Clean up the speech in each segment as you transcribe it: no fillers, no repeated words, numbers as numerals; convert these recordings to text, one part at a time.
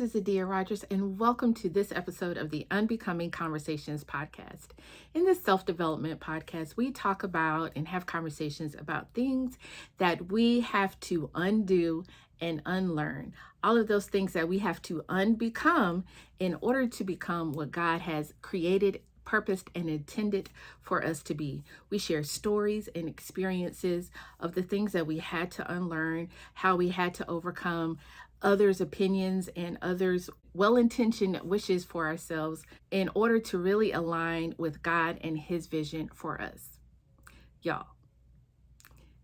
is Adeea Rogers, and welcome to this episode of the Unbecoming Conversations podcast. In this self-development podcast, we talk about and have conversations about things that we have to undo and unlearn. All of those things that we have to unbecome in order to become what God has created, purposed, and intended for us to be. We share stories and experiences of the things that we had to unlearn, how we had to overcome others' opinions and others' well-intentioned wishes for ourselves in order to really align with God and His vision for us. Y'all,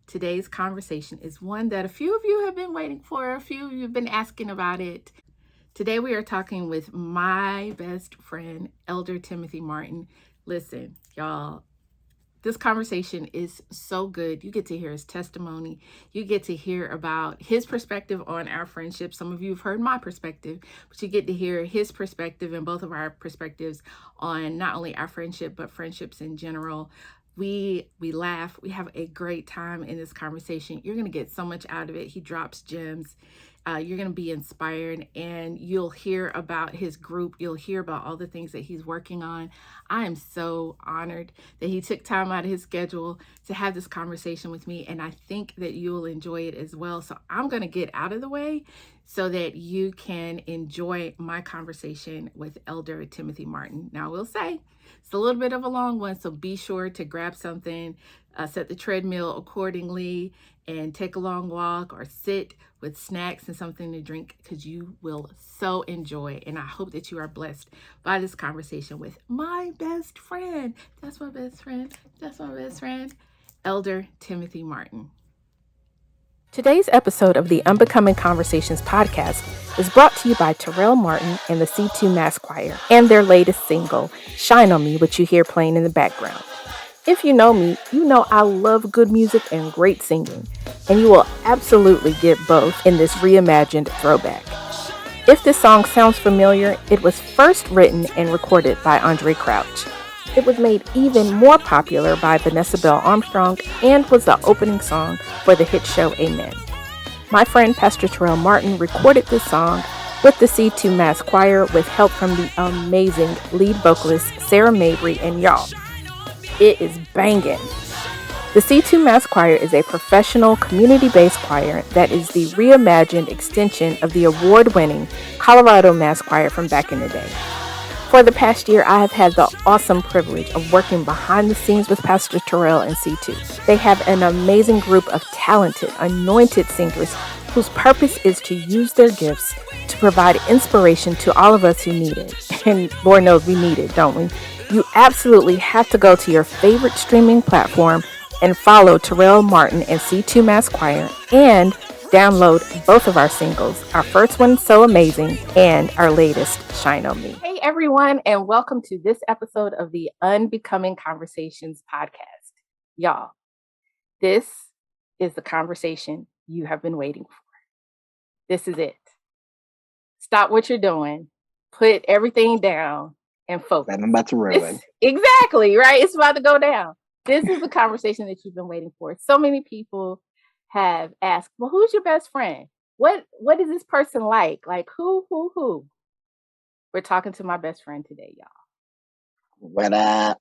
today's conversation is one that a few of you have been waiting for, a few of you have been asking about it. Today we are talking with my best friend, Elder Timothy Martin. Listen, y'all, this conversation is so good. You get to hear his testimony. You get to hear about his perspective on our friendship. Some of you have heard my perspective, but you get to hear his perspective and both of our perspectives on not only our friendship, but friendships in general. We laugh. We have a great time in this conversation. You're going to get so much out of it. He drops gems. You're going to be inspired, and you'll hear about his group. You'll hear about all the things that he's working on. I am so honored that he took time out of his schedule to have this conversation with me, and I think that you'll enjoy it as well. So I'm going to get out of the way so that you can enjoy my conversation with Elder Timothy Martin. Now, I will say it's a little bit of a long one, so be sure to grab something, set the treadmill accordingly, and take a long walk or sit with snacks and something to drink, because you will so enjoy. And I hope that you are blessed by this conversation with my best friend. That's my best friend. That's my best friend, Elder Timothy Martin. Today's episode of the Unbecoming Conversations podcast is brought to you by Terrell Martin and the C2 Mass Choir and their latest single, Shine on Me, which you hear playing in the background. If you know me, you know I love good music and great singing, and you will absolutely get both in this reimagined throwback. If this song sounds familiar, it was first written and recorded by Andre Crouch. It was made even more popular by Vanessa Bell Armstrong and was the opening song for the hit show Amen. My friend Pastor Terrell Martin recorded this song with the C2 Mass Choir with help from the amazing lead vocalist Sarah Mabry, and y'all, it is banging. The C2 Mass Choir is a professional community-based choir that is the reimagined extension of the award-winning Colorado Mass Choir from back in the day. For the past year, I have had the awesome privilege of working behind the scenes with Pastor Terrell and C2. They have an amazing group of talented, anointed singers whose purpose is to use their gifts to provide inspiration to all of us who need it. And Lord knows we need it, don't we? You absolutely have to go to your favorite streaming platform and follow Terrell Martin and C2 Mass Choir and download both of our singles, our first one, So Amazing, and our latest, Shine on Me. Hey everyone, and welcome to this episode of the Unbecoming Conversations podcast. Y'all, this is the conversation you have been waiting for. This is it. Stop what you're doing, put everything down, and focus. I'm about to ruin. Exactly, right? It's about to go down. This is the conversation that you've been waiting for. So many people have asked, well, who's your best friend? What is this person like? Like who? We're talking to my best friend today, y'all. What up?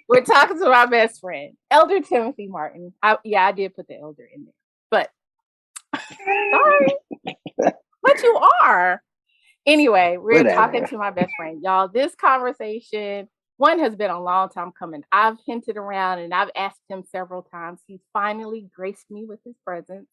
We're talking to my best friend, Elder Timothy Martin. I did put the elder in there, but sorry, but you are. Anyway, we're talking to my best friend, y'all. This conversation, one, has been a long time coming. I've hinted around and I've asked him several times. He's finally graced me with his presence.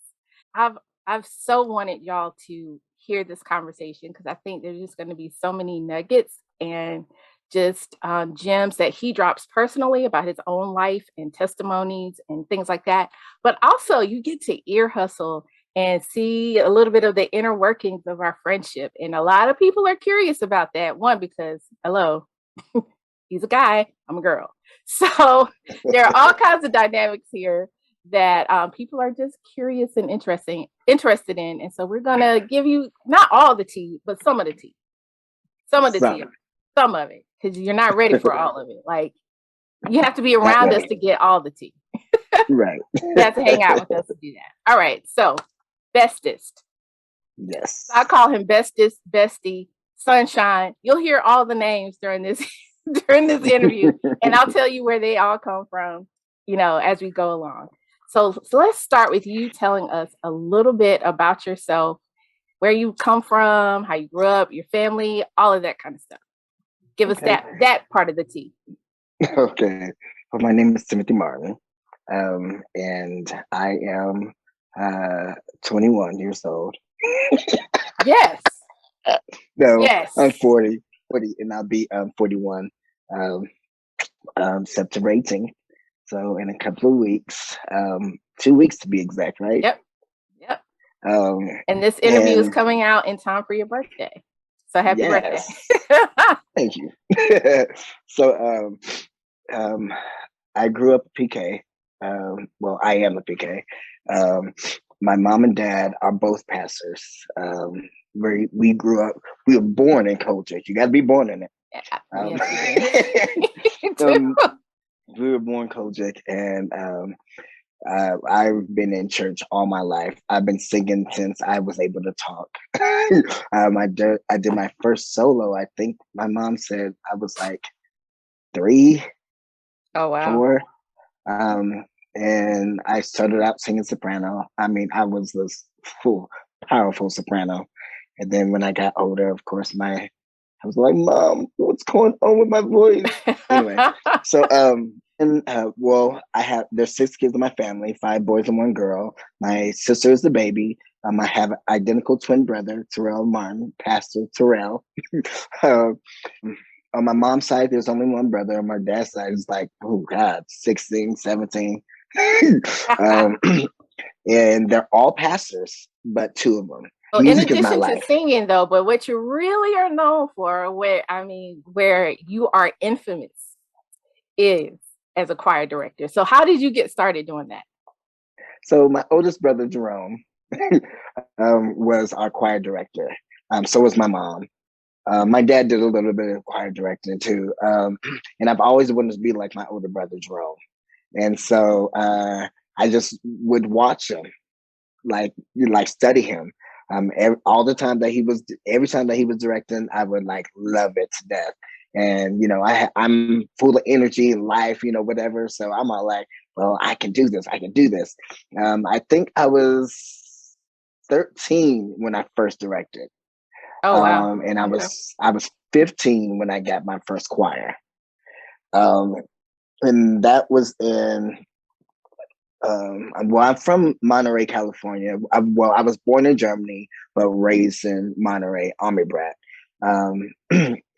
I've so wanted y'all to hear this conversation because I think there's just going to be so many nuggets and just gems that he drops personally about his own life and testimonies and things like that. But also you get to ear hustle and see a little bit of the inner workings of our friendship. And a lot of people are curious about that. One, because, hello, he's a guy, I'm a girl. So there are all kinds of dynamics here that people are just curious and interested in. And so we're going to give you not all the tea, but some of the tea. Some of it, because you're not ready for all of it. Like, you have to be around us to get all the tea. Right. You have to hang out with us to do that. All right. So, bestest. Yes. I call him bestest, bestie, sunshine. You'll hear all the names during this during this interview, and I'll tell you where they all come from, as we go along. So let's start with you telling us a little bit about yourself, where you come from, how you grew up, your family, all of that kind of stuff. Give us that part of the tea. Okay. Well, my name is Timothy Martin, and I am 21 years old. Yes. No, Yes. I'm 40, and I'll be 41 September 18th. So in a couple of weeks, 2 weeks to be exact, right? Yep. And this interview is coming out in time for your birthday. So happy birthday. Thank you. So I grew up a PK. Well, I am a PK. My mom and dad are both pastors. We grew up, we were born in culture. You got to be born in it. We were born Kojic, and I've been in church all my life. I've been singing since I was able to talk. I did my first solo. I think my mom said I was like 3. Oh wow. 4. And I started out singing soprano. I mean, I was this powerful soprano. And then when I got older, of course, I was like, Mom, what's going on with my voice? Anyway, so there's 6 kids in my family, 5 boys and 1 girl. My sister is the baby. I have an identical twin brother, Terrell Martin, Pastor Terrell. On my mom's side, there's only 1 brother. On my dad's side, it's like, oh God, 16, 17. And they're all pastors, but 2 of them. Well, music in addition to singing, though, but what you really are known for, where you are infamous, is as a choir director. So how did you get started doing that? So my oldest brother, Jerome, was our choir director. So was my mom. My dad did a little bit of choir directing too. And I've always wanted to be like my older brother, Jerome. And so I just would watch him, like study him. Every time that he was directing, I would like love it to death. And I'm full of energy and life, whatever. So I'm all like, well, I can do this. I think I was 13 when I first directed. Oh wow! And I was 15 when I got my first choir. And that was in. I'm from Monterey, California. I was born in Germany, but raised in Monterey, Army brat.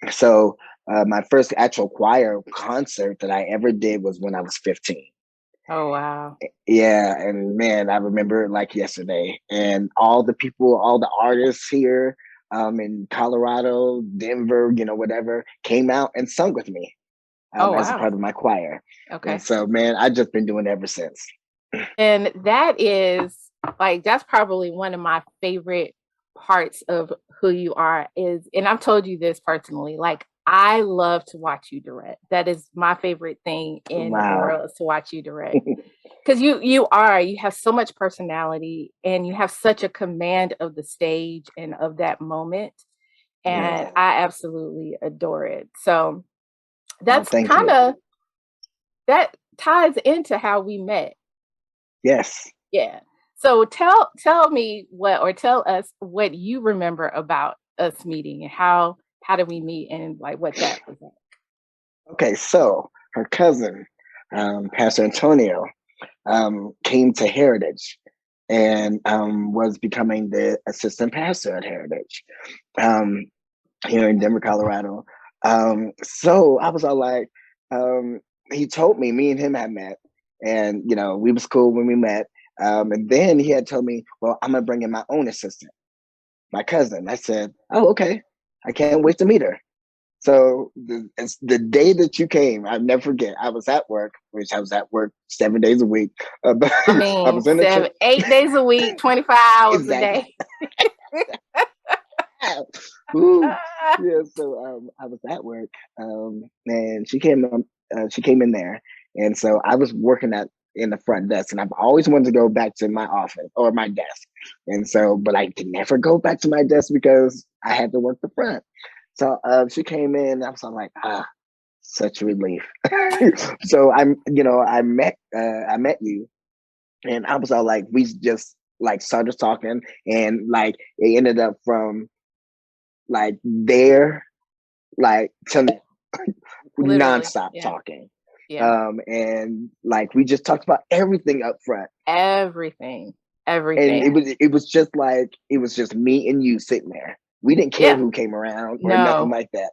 So my first actual choir concert that I ever did was when I was 15. Oh, wow. Yeah. And man, I remember it like yesterday. And all the people, all the artists here in Colorado, Denver, whatever, came out and sung with me as a part of my choir. Okay. And so, man, I've just been doing it ever since. And that's probably one of my favorite parts of who you are and I've told you this personally, like I love to watch you direct. That is my favorite thing in the world, is to watch you direct. Because you have so much personality and you have such a command of the stage and of that moment. And I absolutely adore it. So that's that ties into how we met. Yes. Yeah. So tell us what you remember about us meeting and how did we meet and like what that was like. Okay, so her cousin, Pastor Antonio, came to Heritage and was becoming the assistant pastor at Heritage here in Denver, Colorado. So I was all like, he told me and him had met, and we was cool when we met. And then he had told me, well, I'm gonna bring in my own assistant, my cousin. I said, oh, okay. I can't wait to meet her. So it's the day that you came, I'll never forget. I was at work, 7 days a week. I was in 8 days a week, 25 hours a day. Yeah, so I was at work, and she came in there, and so I was working in the front desk, and I've always wanted to go back to my office or my desk. And so, but I could never go back to my desk because I had to work the front. So she came in, and I was like, such relief. So I met you, and I was all like, we just like started talking, and like it ended up from like there, like to Literally. nonstop Yeah. talking. Yeah. And like we just talked about everything up front. Everything. And Everything. it was just like it was just me and you sitting there. We didn't care Yeah. who came around or nothing No. like that.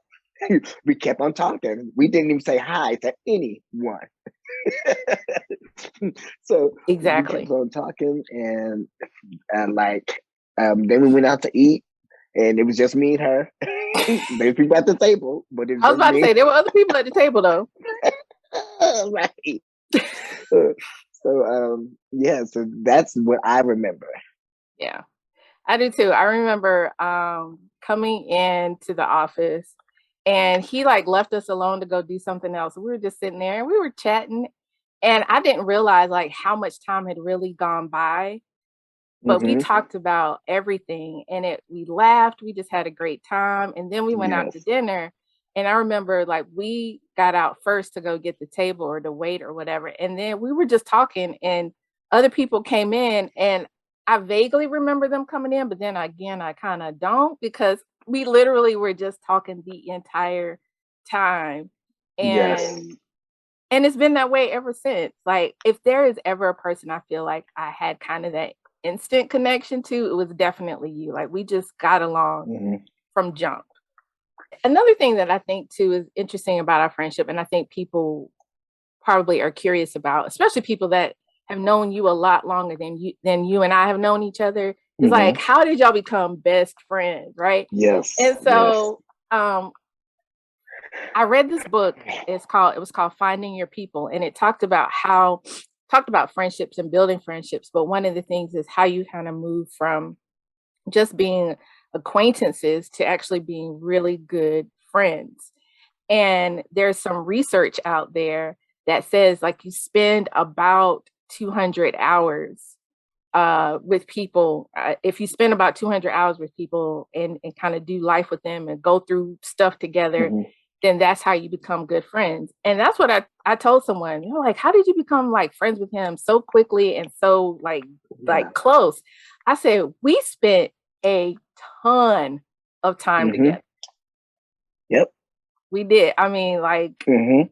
We kept on talking. We didn't even say hi to anyone. So we kept Exactly. on talking, and like then we went out to eat, and it was just me and her. There's people at the table, but it was I was just about to me. say there were other people at the table though. Right. Uh, so yeah, so that's what I remember. Yeah. I do too. I remember coming into the office and he like left us alone to go do something else. We were just sitting there and we were chatting, and I didn't realize like how much time had really gone by. But we Hmm. talked about everything, and we laughed, we just had a great time, and then we went out to Yes. dinner. And I remember like we got out first to go get the table or the wait or whatever, and then we were just talking, and other people came in, and I vaguely remember them coming in, but then again I kind of don't, because we literally were just talking the entire time. Yes. And it's been that way ever since. Like, if there is ever a person I feel like I had kind of that instant connection to, it was definitely you. Like, we just got along Hmm. from jump. Another thing that I think too is interesting about our friendship, and I think people probably are curious about, especially people that have known you a lot longer than you and I have known each other, is like, Hmm. how did y'all become best friends, right? Yes. And Yes. so I read this book. It was called Finding Your People, and it talked about friendships and building friendships. But one of the things is how you kind of move from just being acquaintances to actually being really good friends. And there's some research out there that says like you spend about 200 hours with people. If you spend about 200 hours with people and kind of do life with them and go through stuff together, Hmm. then that's how you become good friends. And that's what I told someone, like, how did you become like friends with him so quickly and so Yeah. close? I said, we spent a ton of time Hmm. together. Yep. We did. I mean, like, Hmm.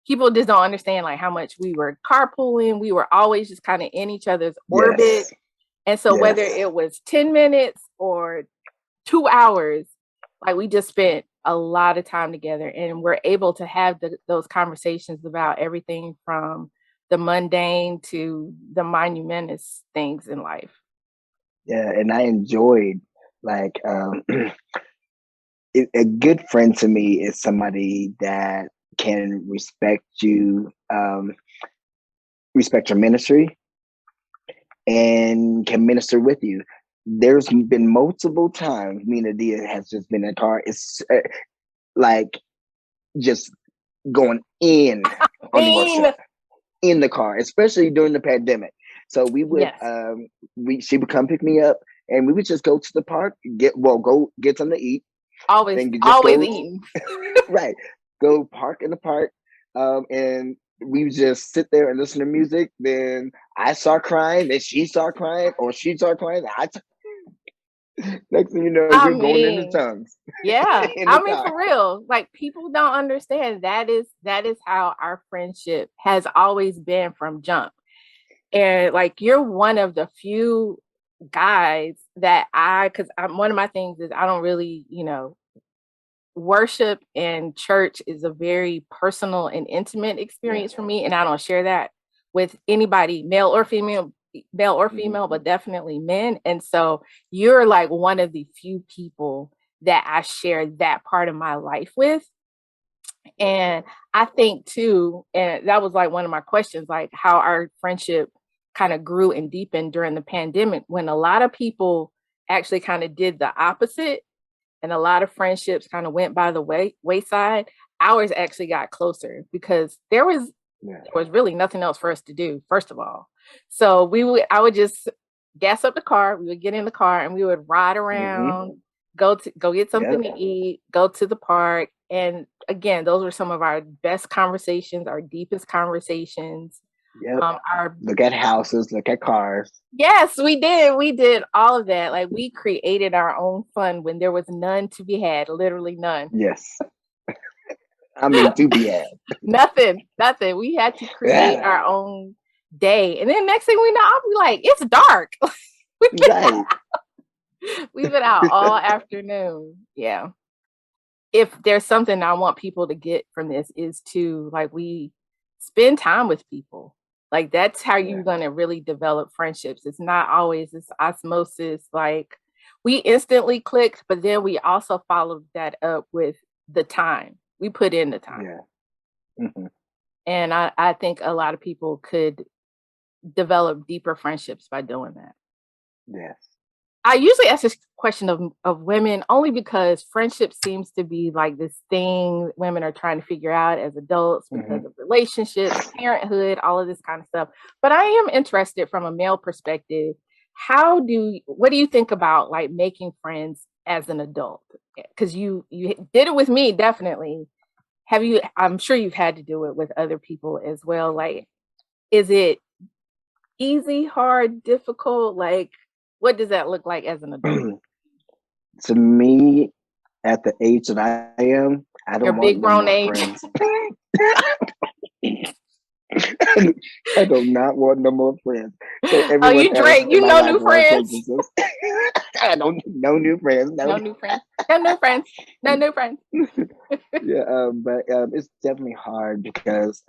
people just don't understand like how much we were carpooling. We were always just kind of in each other's orbit. Yes. And so whether Yes. it was 10 minutes or 2 hours, like we just spent a lot of time together, and we're able to have those conversations about everything from the mundane to the monumentous things in life. Yeah, and I enjoyed like a good friend to me is somebody that can respect you, respect your ministry, and can minister with you. There's been multiple times me and Adeea has just been in a car. It's like just going in on Mean. worship in the car, especially during the pandemic. So we would Yes. she would come pick me up, and we would just go to the park, go get something to eat, Always, and just always go eating. right, go park in the park, and we would just sit there and listen to music. Then I start crying, then she start crying, or she start crying. Next thing you know, I we're going into mean, tongues yeah. in the I mean, car. for real. Like, people don't understand that is how our friendship has always been from jump. And like, you're one of the few guys that because I'm one of my things is I don't really, worship and church is a very personal and intimate Yeah. experience for me, and I don't share that with anybody, male or Hmm. female, but definitely men. And so you're like one of the few people that I share that part of my life with. And I think too, and that was like one of my questions, like how our friendship kind of grew and deepened during the pandemic, when a lot of people actually kind of did the opposite, and a lot of friendships kind of went by the wayside. Ours actually got closer because Yeah. there was really nothing else for us to do, first of all. So I would just gas up the car. We would get in the car and we would ride Mm-hmm. around, go get something Yep. to eat, go to the park. And again, those were some of our best conversations, our deepest conversations. Yep. Our Look at houses, look at cars. Yes, we did. We did all of that. Like we created our own fun when there was none to be had, literally none. Yes. I mean, to be had. Nothing. We had to create Yeah. our own day. And then next thing we know, I'll be like, it's dark. Right. We've been out all afternoon. Yeah. If there's something I want people to get from this is to like we spend time with people. Like that's how Yeah. you're gonna really develop friendships. It's not always this osmosis, like we instantly clicked, but then we also followed that up with the time. We put in the time. Yeah. Mm-hmm. And I think a lot of people could develop deeper friendships by doing that. Yes. I usually ask this question of women only because friendship seems to be like this thing women are trying to figure out as adults Mm-hmm. because of relationships, parenthood, all of this kind of stuff. But I am interested from a male perspective. What do you think about like making friends as an adult? Because you did it with me, definitely. I'm sure you've had to do it with other people as well. Like, is it easy, hard, difficult? Like, what does that look like as an adult? To me, at the age that I am, I Your don't want big no grown more age. friends. I do not want no more friends. So Oh, everyone you else Drake, in you my know life new are friends. acquaintances. I don't need no new friends. No new friends. No new friends. No new friends. Yeah, but it's definitely hard because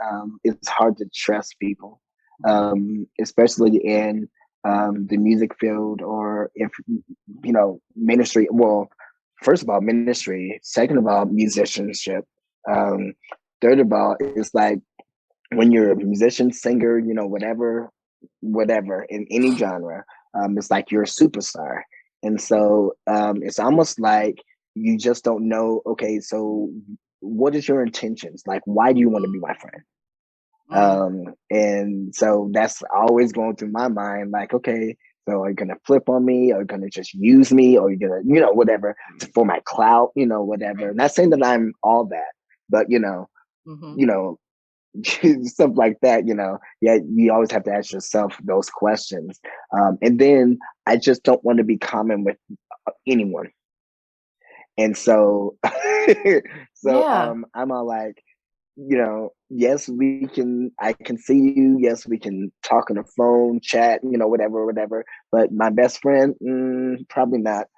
it's hard to trust people, especially in the music field or if ministry. Well, first of all, ministry. Second of all, musicianship. Um, third of all, it's like when you're a musician, singer, whatever in any genre, it's like you're a superstar. And so it's almost like you just don't know, okay, so what is your intentions? Like, why do you want to be my friend? Mm. And so that's always going through my mind, like, okay, so are you gonna flip on me? Are you gonna just use me? Or are you gonna, whatever, for my clout, whatever. Not saying that I'm all that, but Mm-hmm. you know, stuff like that, yeah, you always have to ask yourself those questions. And then I just don't want to be common with anyone. And so, Yeah. I'm all like, yes, I can see you. Yes, we can talk on the phone, chat, whatever. But my best friend, probably not.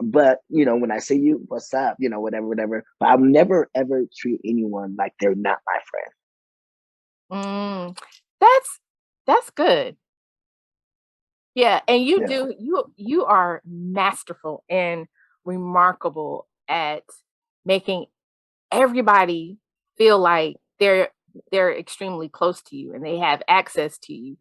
But when I see you, what's up? Whatever. But I'll never ever treat anyone like they're not my friend. Mm. That's good. Yeah, and Yeah. you are masterful and remarkable at making everybody feel like they're extremely close to you and they have access to you.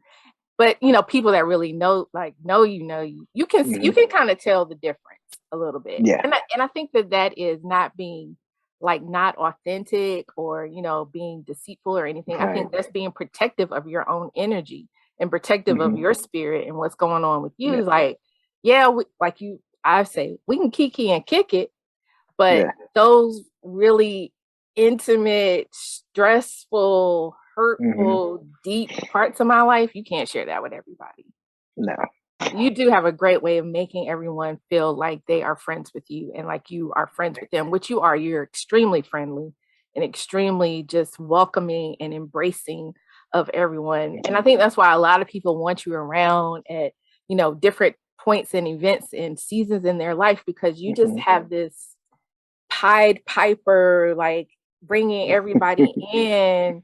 But people that really know you, you Hmm. can kind of tell the difference a little bit. Yeah. And I think that is not being like not authentic or being deceitful or anything. I Right. think that's being protective of your own energy and protective of Hmm. your spirit and what's going on with you. Yeah. Like, yeah, I say we can kiki and kick it, but Yeah. those really intimate, stressful, Hmm. hurtful, deep parts of my life, you can't share that with everybody. No. You do have a great way of making everyone feel like they are friends with you and like you are friends with them, which you are. You're extremely friendly and extremely just welcoming and embracing of everyone. Thank And I you. think that's why a lot of people want you around at, different points and events and seasons in their life because you just Hmm. have this Pied Piper, like bringing everybody in.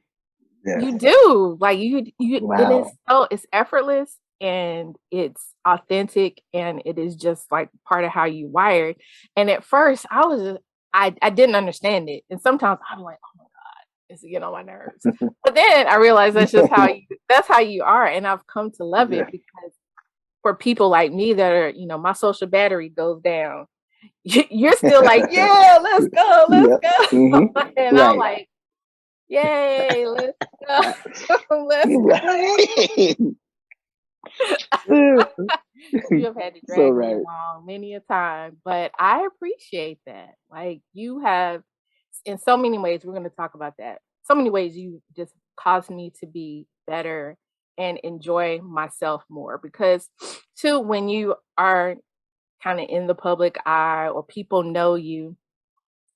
Yes. You do like and Wow. it's effortless and it's authentic and it is just like part of how you wired. And at first I didn't understand it. And sometimes I'm like, oh my God, it's getting on my nerves. But then I realized that's how you are. And I've come to love Yeah. it because for people like me that are, my social battery goes down, you're still like, yeah, let's go, let's Yeah. go. Hmm. And I'm Right. like, yay, let's go. Let's go. Right. You have had to So drag me right. along many a time, but I appreciate that. Like you have, in so many ways, we're going to talk about that. So many ways you just caused me to be better and enjoy myself more because, too, when you are kind of in the public eye or people know you,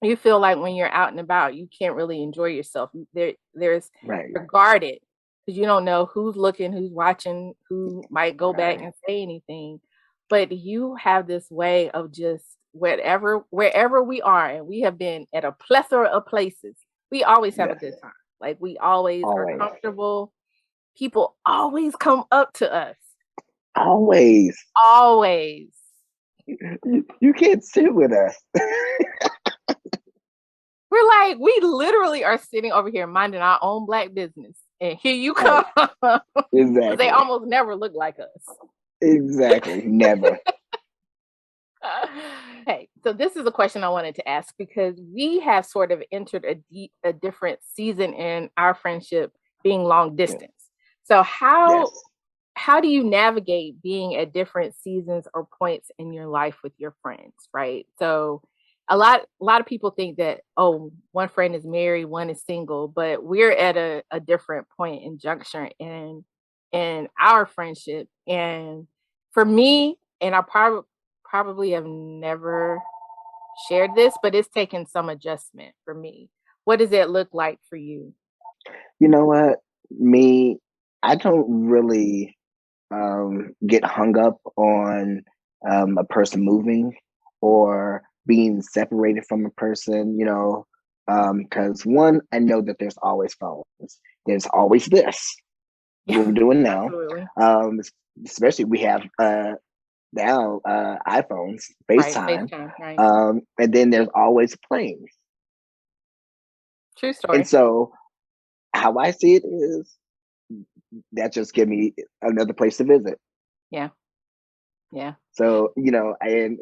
you feel like when you're out and about, you can't really enjoy yourself. There's Right. you're guarded because you don't know who's looking, who's watching, who might go back Right. and say anything. But you have this way of just wherever we are, and we have been at a plethora of places. We always have a Yes. good time. Like we always are Always. comfortable. People always come up to us. Always. Always. You can't sit with us. We're like, we literally are sitting over here minding our own black business. And here you Right. come. Because they Exactly. almost never look like us. Exactly. Never. Hey, so this is a question I wanted to ask because we have sort of entered a different season in our friendship being long Yes. distance. So Yes. how do you navigate being at different seasons or points in your life with your friends, right? So a lot of people think that, oh, one friend is married, one is single, but we're at a different point in juncture in our friendship. And for me, and I probably have never shared this, but it's taken some adjustment for me. What does it look like for you? You know what? Me, I don't really get hung up on a person moving or being separated from a person, because one, I know that there's always phones. There's always this, Yeah, what we're doing now. absolutely. Um, especially we have now iPhones, Right. FaceTime, FaceTime, right. and then there's always planes. True And story. so how I see it is that just give me another place to visit. Yeah. Yeah. So, and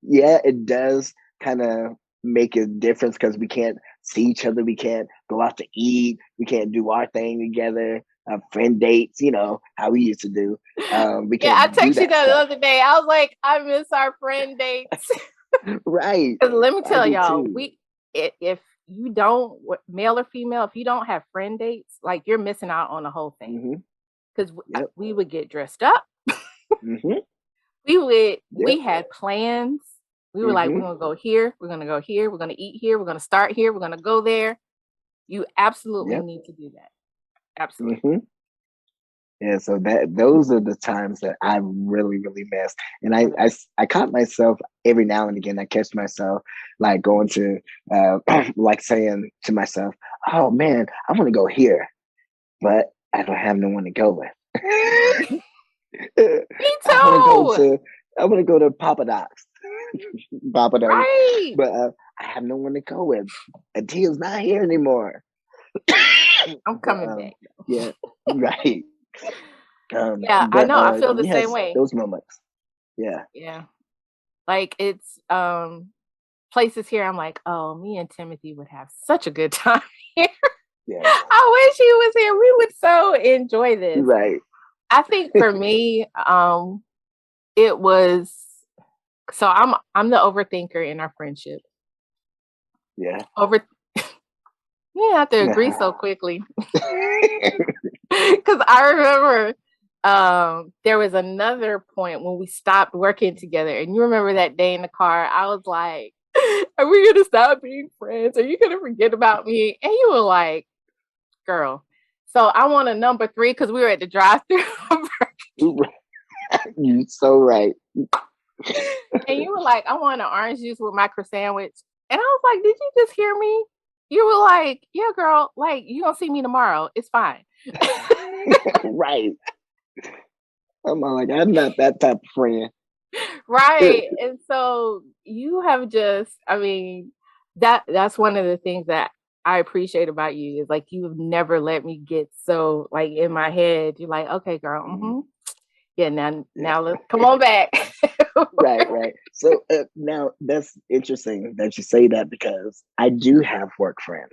yeah, it does kind of make a difference because we can't see each other. We can't go out to eat. We can't do our thing together. Friend dates, how we used to do. We Yeah, I can't do texted you that that the stuff. other day. I was like, I miss our friend dates. Right. 'Cause let me I tell do y'all, too. if you don't, male or female, if you don't have friend dates, like you're missing out on the whole thing. Hmm. Because Yep. we would get dressed up. Hmm. We Yep. had plans. We were like, we're Hmm. gonna go here, we're gonna go here, we're gonna eat here, we're gonna start here, we're gonna go there. You absolutely Yep. need to do that. Absolutely. Hmm. Yeah, so those are the times that I really, really miss. And I caught myself every now and again. I catch myself like going to, like saying to myself, "Oh man, I want to go here, but I don't have no one to go with. Me I want to go too. to, I want to go to Papa Doc's, Papa Do's, Right. but I have no one to go with. Adea's not here anymore. I'm But coming back. yeah, right. Yeah, I But know. I feel the same yes, way. those moments. Yeah. Yeah. Like it's places here I'm like, oh, me and Timothy would have such a good time here. Yes. I wish he was here. We would so enjoy this. Right. I think for me, it was so I'm the overthinker in our friendship. Yeah. Over You have to agree so quickly. Because I remember there was another point when we stopped working together. And you remember that day in the car, I was like, are we going to stop being friends? Are you going to forget about me? And you were like, girl. So I want a number 3 because we were at the drive-thru. You're so right. And you were like, I want an orange juice with my croissant sandwich. And I was like, did you just hear me? You were like, yeah, girl, like you gonna see me tomorrow. It's fine. Right. I'm all like, I'm not that type of friend. Right. And so you have just, I mean, that's one of the things that I appreciate about you is like you've never let me get so like in my head. You're like, okay, girl, yeah, Yeah. now let's come on back. Right, right. So now that's interesting that you say that because I do have work friends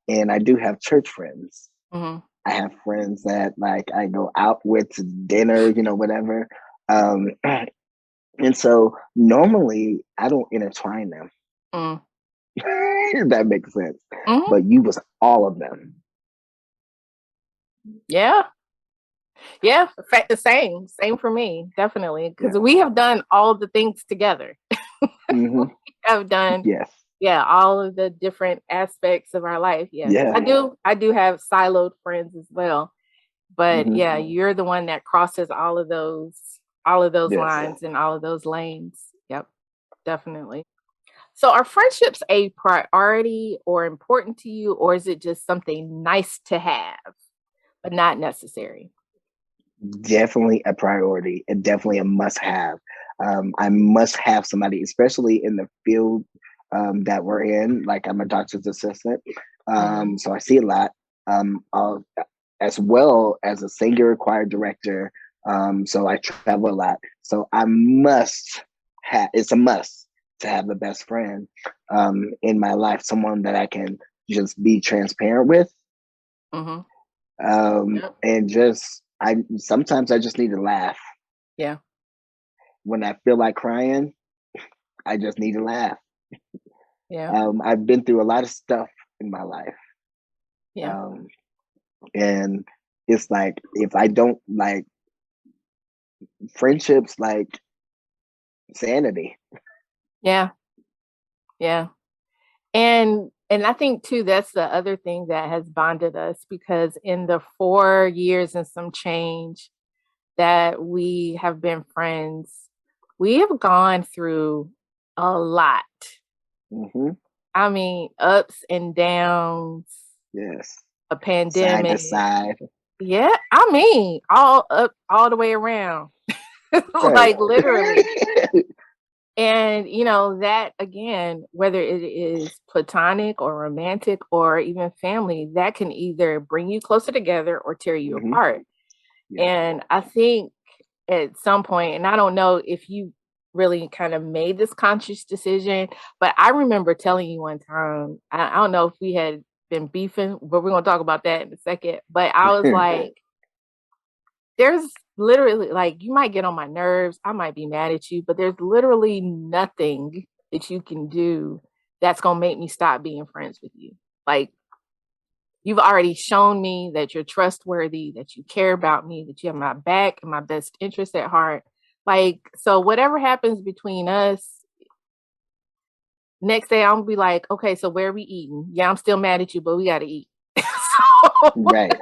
and I do have church friends. Mhm. I have friends that like I go out with to dinner, whatever. Um, and so normally I don't intertwine them. Mm. If that makes sense. Hmm. But you was all of them. Yeah. Yeah. In fact, the same for me, definitely. Because Yeah. we have done all of the things together. Hmm. We have done, Yes. yeah, all of the different aspects of our life. Yeah. Yeah. I do have siloed friends as well. But Hmm. yeah, you're the one that crosses all of those Yes. lines and all of those lanes. Yep, definitely. So are friendships a priority or important to you, or is it just something nice to have, but not necessary? Definitely a priority and definitely a must have. I must have somebody, especially in the field that we're in. Like I'm a doctor's assistant, Mhm. so I see a lot. As well as a senior choir director, so I travel a lot. So I must have. It's a must to have the best friend in my life, someone that I can just be transparent with, Mhm. Yep. and just I sometimes I just need to laugh Yeah. when I feel like crying. I just need to laugh. Yeah. I've been through a lot of stuff in my life, Yeah. um, and it's like if I don't like friendships, like sanity. Yeah. Yeah. And I think too that's the other thing that has bonded us, because in the 4 years and some change that we have been friends, we have gone through a lot. Hmm. I mean, ups and downs, Yes, a side to pandemic. side. Yeah, I mean, all up, all the way around, Right. like literally. And, that again, whether it is platonic or romantic or even family, that can either bring you closer together or tear you Hmm. apart. Yeah. And I think at some point, and I don't know if you really kind of made this conscious decision, but I remember telling you one time, I don't know if we had been beefing, but we're going to talk about that in a second. But I was like, there's literally, like, you might get on my nerves, I might be mad at you, but there's literally nothing that you can do that's going to make me stop being friends with you. Like, you've already shown me that you're trustworthy, that you care about me, that you have my back and my best interest at heart. Like, so whatever happens between us, next day I'm gonna be like, okay, so where are we eating? Yeah, I'm still mad at you, but we gotta eat. So Right.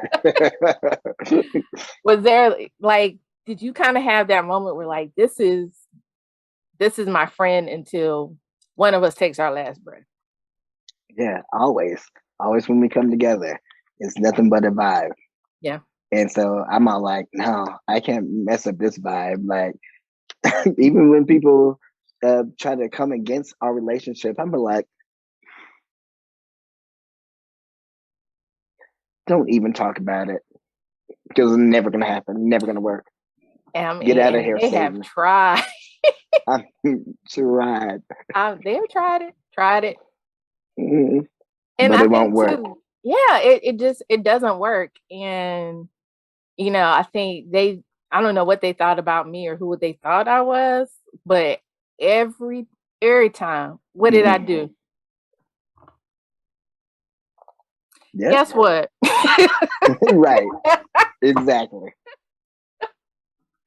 was there, like, did you kind of have that moment where like this is my friend until one of us takes our last breath? Yeah. Always. Always when we come together, it's nothing but a vibe. Yeah. And so I'm all like, no, I can't mess up this vibe. Like, even when people try to come against our relationship, I'm like, don't even talk about it because it's never gonna happen, never gonna work. Get out of And here, they have Satan. tried. I'm tried, They've tried it. mm, And but I it won't think work. too, yeah, it doesn't work. And I think I don't know what they thought about me or who they thought I was, but every every time, what did I Hmm. do? Yep. Guess what? Right. Exactly.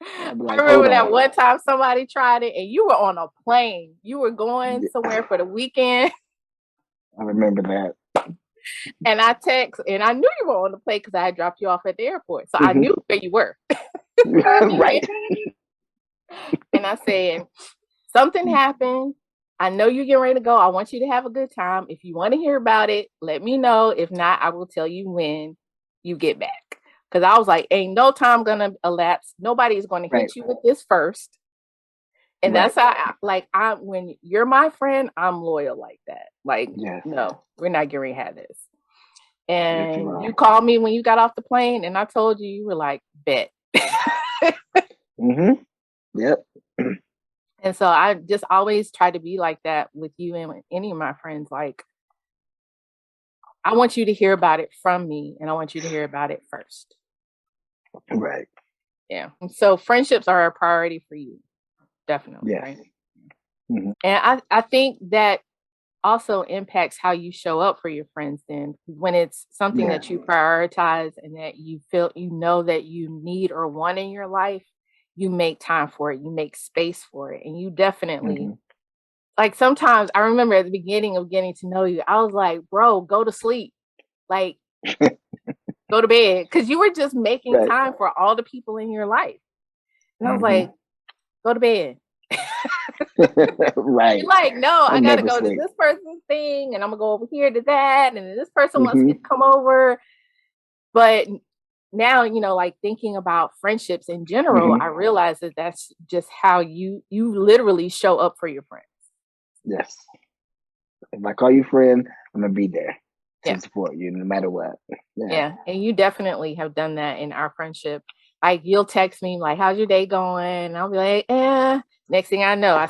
I'd be I like, hold remember that on. one time somebody tried it and you were on a plane. You were going Yeah, somewhere for the weekend. I remember that. And I text and I knew you were on the plane because I had dropped you off at the airport. So I Hmm. knew where you were. Right. And I said, something happened. I know you're getting ready to go. I want you to have a good time. If you want to hear about it, let me know. If not, I will tell you when you get back. Because I was like, ain't no time gonna elapse. Nobody's gonna Right. hit you with this first. And Right. that's how when you're my friend, I'm loyal like that. Like, Yes. no, we're not getting ready to have this. Yes, you And are. you called me when you got off the plane, and I told you, you were like, bet. Hmm. Yep. And so I just always try to be like that with you and with any of my friends. Like, I want you to hear about it from me, and I want you to hear about it first. Right. Yeah. So friendships are a priority for you. Definitely, Yes. right? Mm-hmm. And I think that also impacts how you show up for your friends then, when it's something Yeah. that you prioritize and that you feel you know that you need or want in your life, you make time for it, you make space for it. And you definitely, Mm-hmm. like, sometimes I remember at the beginning of getting to know you, I was like, bro, go to sleep. Like, go to bed. Cause you were just making Right. time for all the people in your life. And I was Mm-hmm. like, go to bed. Right. You're like, no, I I gotta never go to sleep. this person's thing, and I'm gonna go over here to that, and then this person wants me Mm-hmm. to come over. But now, like, thinking about friendships in general, Mm-hmm. I realize that that's just how you literally show up for your friends. Yes. If I call you friend, I'm gonna be there Yeah, to support you no matter what. Yeah. yeah, and you definitely have done that in our friendship. Like, you'll text me like, "How's your day going?" And I'll be like, "Eh." Next thing I know, I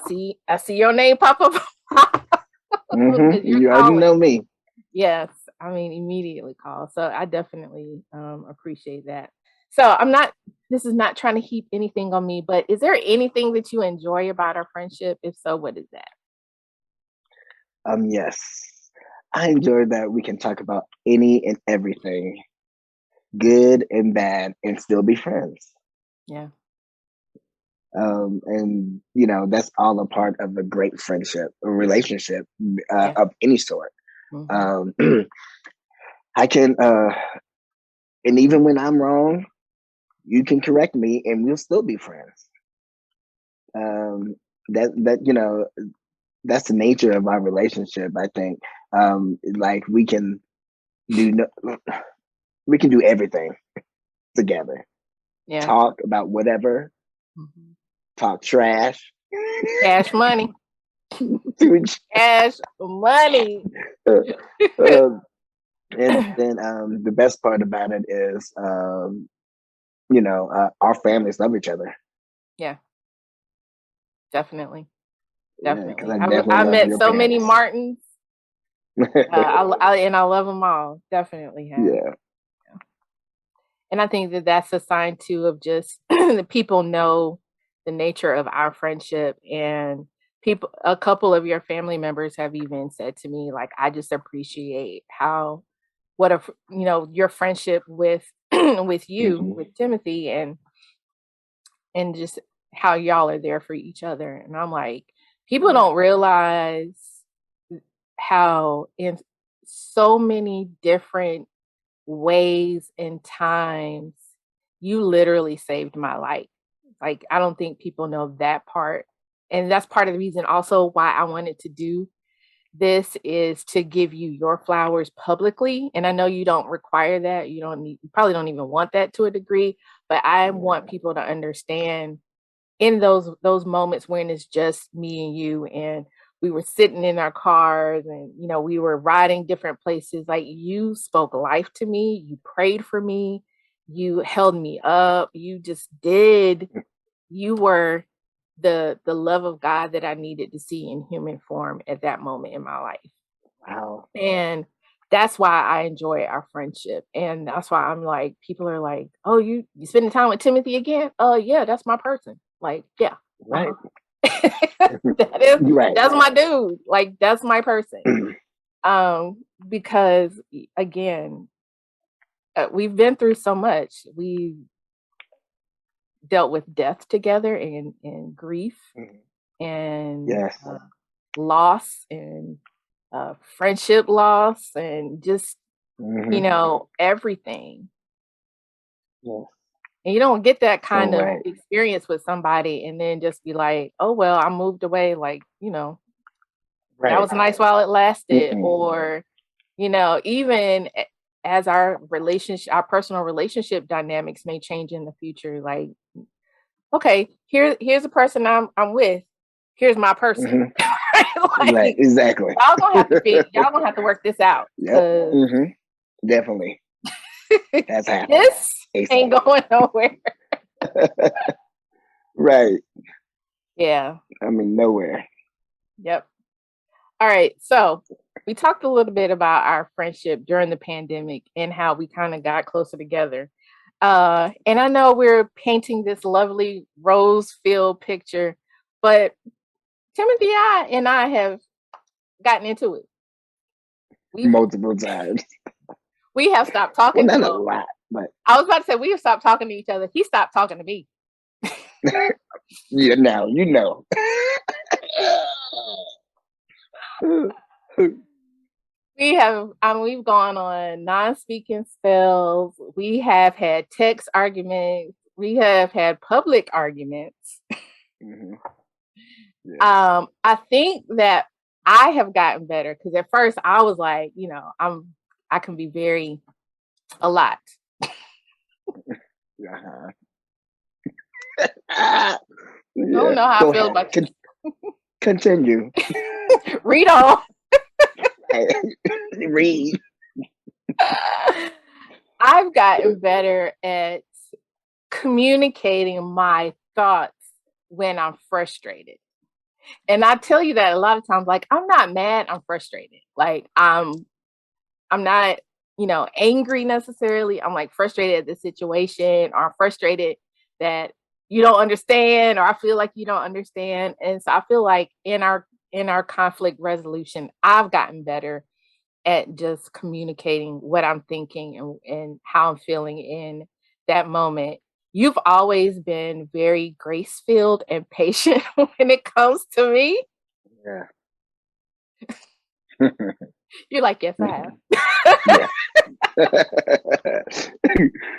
see your name pop up because Mm-hmm. you're You already know calling. me. Yes, I mean, immediately call. So I definitely appreciate that. So I'm not. This is not trying to heap anything on me, but is there anything that you enjoy about our friendship? If so, what is that? Yes. I enjoy that we can talk about any and everything, good and bad, and still be friends. Yeah, And that's all a part of a great friendship, a relationship yeah, of any sort. hmm, Um, I can, and even when I'm wrong, you can correct me, and we'll still be friends. Um, that that's the nature of our relationship. I think, like do, no, we can do everything together. yeah. Talk about whatever, Hmm. talk trash Cash money, to each, cash money. uh, uh, and then the best part about it is, our families love each other. Yeah, definitely, Yeah, because definitely. I I definitely love met your so many parents. Martins. And I love them all. Definitely have. Yeah. And I think that that's a sign too of just the people know the nature of our friendship, and a couple of your family members have even said to me, like, I just appreciate how, your friendship with with you, Hmm. with Timothy, and just how y'all are there for each other. And I'm like, people Yeah. don't realize how in so many different ways and times you literally saved my life. Like, I don't think people know that part. And that's part of the reason also why I wanted to do this, is to give you your flowers publicly. And I know you don't require that. You probably don't even want that to a degree, but I want people to understand in those moments when it's just me and you, and we were sitting in our cars, and we were riding different places, like, you spoke life to me, you prayed for me, you held me up, you just did. You were the love of God that I needed to see in human form at that moment in my life. Wow. And that's why I enjoy our friendship. And that's why I'm like, people are like, "Oh, you spending time with Timothy again?" Yeah, that's my person. Like, yeah. Right. Uh-huh. that is Right. that's my dude. Like, that's my person. Because again, we've been through so much. We dealt with death together, and grief, and Yes. loss, and friendship loss, and just Hmm. everything. Yes. And you don't get that So kind of right. experience with somebody and then just be like, "Oh, well, I moved away." Like, that Right. was nice while it lasted. Mm-mm. Or, even as our personal relationship dynamics may change in the future. Like, okay, here's a person I'm with. Here's my person. Hmm. Right. Like, Exactly. y'all gonna have to work this out, Yep. because Hmm. Definitely. That's happening. this ain't ASAP. going nowhere. Right. Yeah. I mean, nowhere. Yep. All right. So we talked a little bit about our friendship during the pandemic and how we kind of got closer together. And I know we're painting this lovely rose-filled picture, but Timothy and I have gotten into it. Multiple times. We have stopped Well, talking. not a lot, but I was about to say we have stopped talking to each other. He stopped talking to me. yeah, now you know. We've gone on non-speaking spells. We have had text arguments. We have had public arguments. Mm-hmm. Yeah. I think that I have gotten better because at first I was like, I can be very a lot. Uh-huh. I don't know how I feel about you. Continue. Read on. Read. I've gotten better at communicating my thoughts when I'm frustrated. And I tell you that a lot of times, like, I'm not mad, I'm frustrated. Like, I'm not, angry necessarily. I'm like frustrated at the situation, or I'm frustrated that you don't understand, or I feel like you don't understand. And so I feel like in our conflict resolution, I've gotten better at just communicating what I'm thinking and how I'm feeling in that moment. You've always been very grace-filled and patient when it comes to me. Yeah. You're like, yes, I have.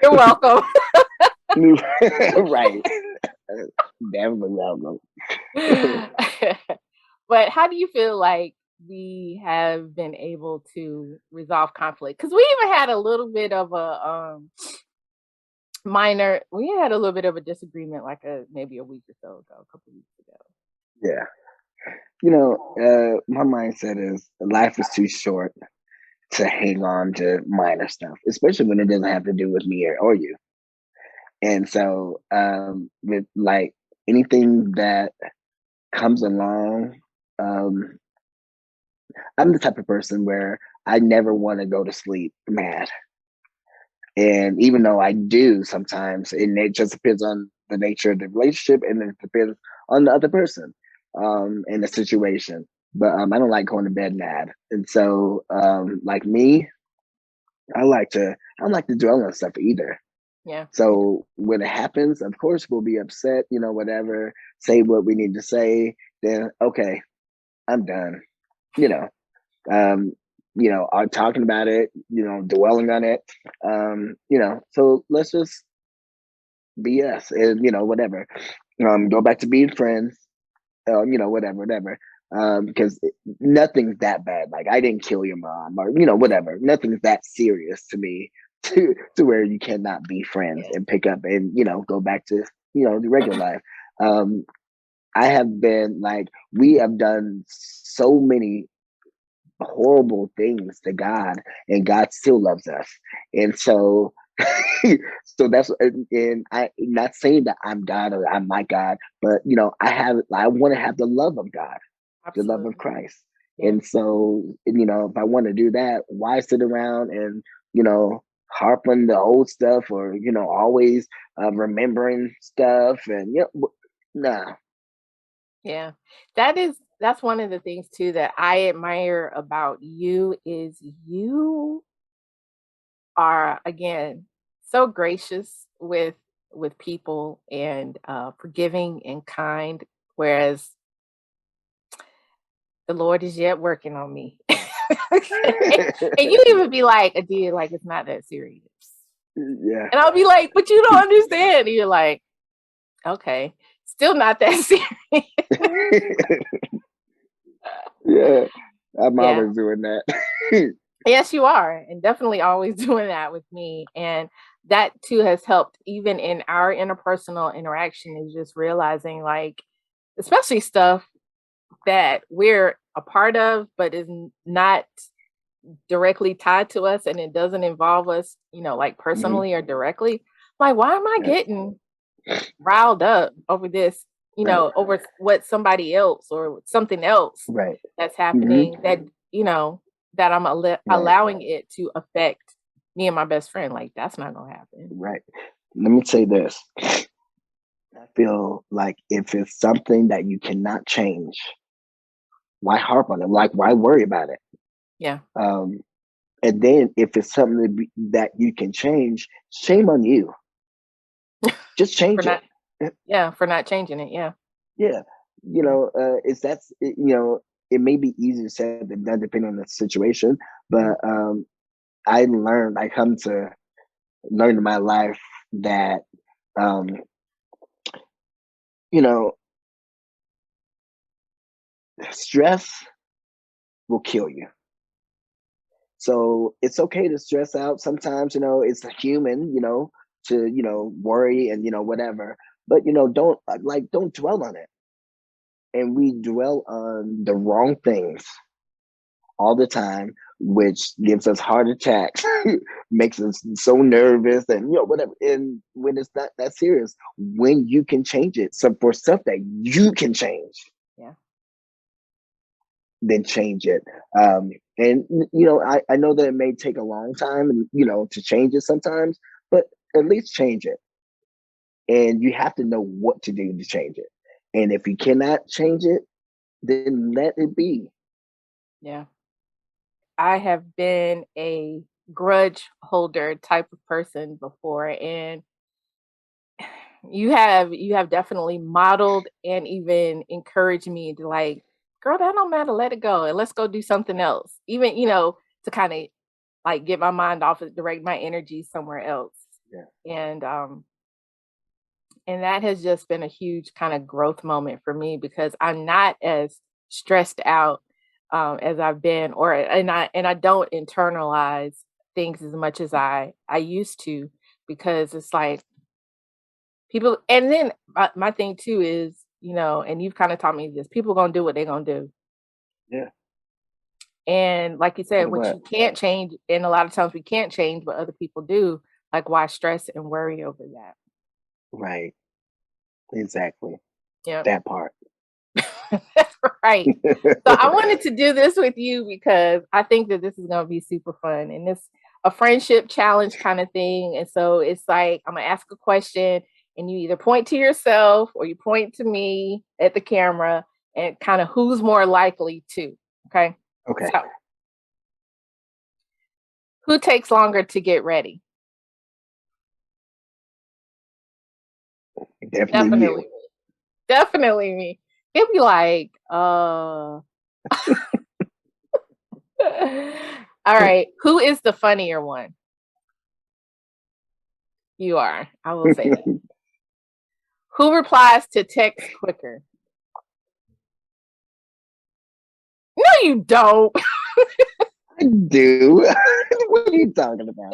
You're welcome. Right. Definitely welcome. But how do you feel like we have been able to resolve conflict? Because we even had a little bit of a disagreement like maybe a week or so ago, a couple of weeks ago. Yeah. My mindset is life is too short to hang on to minor stuff, especially when it doesn't have to do with me or you. And so with like anything that comes along, I'm the type of person where I never want to go to sleep mad. And even though I do sometimes, and it just depends on the nature of the relationship, and it depends on the other person and the situation. But I don't like going to bed mad. And so like me, I don't like to dwell on stuff either. Yeah. So when it happens, of course we'll be upset, whatever, say what we need to say, then okay, I'm done. You know, um, are talking about it, dwelling on it. So let's just BS and whatever. Go back to being friends, whatever. Because nothing's that bad. Like I didn't kill your mom or whatever. Nothing's that serious to me to where you cannot be friends and pick up and go back to the regular life. I have been like we have done so many horrible things to God, and God still loves us. And so, so that's and I not saying that I'm God or I'm like God, but I want to have the love of God, the love of Absolutely. Christ. Yeah. And so, if I want to do that, why sit around and harp on the old stuff or always remembering stuff and nah. Yeah. That's one of the things too that I admire about you is you are again so gracious with people and forgiving and kind, whereas the Lord is yet working on me. And you even be like, Adeea, like it's not that serious. Yeah. And I'll be like, but you don't understand. And you're like, okay, still not that serious. Yeah, I'm Yeah. always doing that. Yes, you are. And definitely always doing that with me. And that too has helped even in our interpersonal interaction is just realizing like, especially stuff that we're a part of, but is not directly tied to us and it doesn't involve us, like personally or directly. Like, why am I getting riled up over this, over what somebody else or something else Right. that's happening that, that I'm Right. allowing it to affect me and my best friend. Like, that's not gonna happen. Right. Let me say this. I feel like if it's something that you cannot change, why harp on it? Like, why worry about it? Yeah. Um, and then if it's something that you can change, shame on you. Just For change it. not, yeah, for not changing it. Yeah. Yeah. Yeah. It may be easier said than done depending on the situation, but I come to learn in my life that, um, you know, stress will kill you. So it's okay to stress out sometimes, it's a human, to, worry and, whatever. But, don't dwell on it. And we dwell on the wrong things all the time, which gives us heart attacks, makes us so nervous and, whatever. And when it's not that serious, when you can change it, so for stuff that you can change, Yeah. then change it. And I know that it may take a long time and to change it sometimes, but at least change it. And you have to know what to do to change it. And if you cannot change it, then let it be. Yeah. I have been a grudge holder type of person before, and you have definitely modeled and even encouraged me to, like, girl, that don't matter, let it go and let's go do something else. Even, to kind of like get my mind off it, direct my energy somewhere else. Yeah. And that has just been a huge kind of growth moment for me, because I'm not as stressed out as I've been, and I don't internalize things as much as I used to, because it's like people. And then my thing too is, and you've kind of taught me this: people gonna do what they're gonna do. Yeah. And like you No said, matter what what. you can't change, and a lot of times we can't change, but other people do. Like, why stress and worry over that? Right. Exactly. Yeah. That part. Right. So I wanted to do this with you because I think that this is going to be super fun, and this a friendship challenge kind of thing. And so it's like, I'm going to ask a question and you either point to yourself or you point to me at the camera, and kind of who's more likely to. Okay. Okay. So who takes longer to get ready? Definitely Definitely you. me. Definitely me. He'll be like, all right, who is the funnier one? You are. I will say that. Who replies to text quicker? No, you don't. I do. What are you talking about?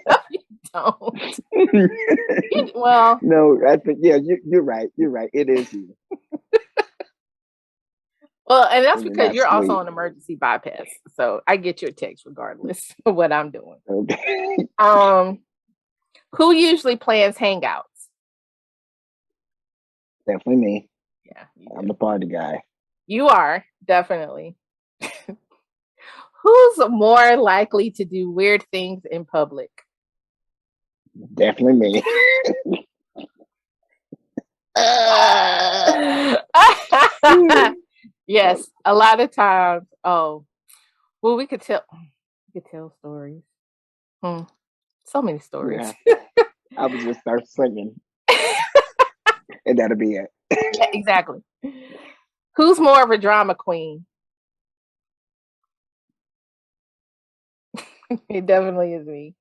No, you don't. Well, No, I think you're right. You're right. It is you. and that's And you're because not you're also sweet. on emergency bypass. So I get your text regardless of what I'm doing. Okay. Um, who usually plans hangouts? Definitely me. Yeah, you I'm do. the party guy. You are, definitely. Who's more likely to do weird things in public? Definitely me. Yes, a lot of times. Oh, well, we could tell stories. Hmm. So many stories. Yeah. I would just start singing, and that'll be it. Yeah, exactly. Who's more of a drama queen? It definitely is me.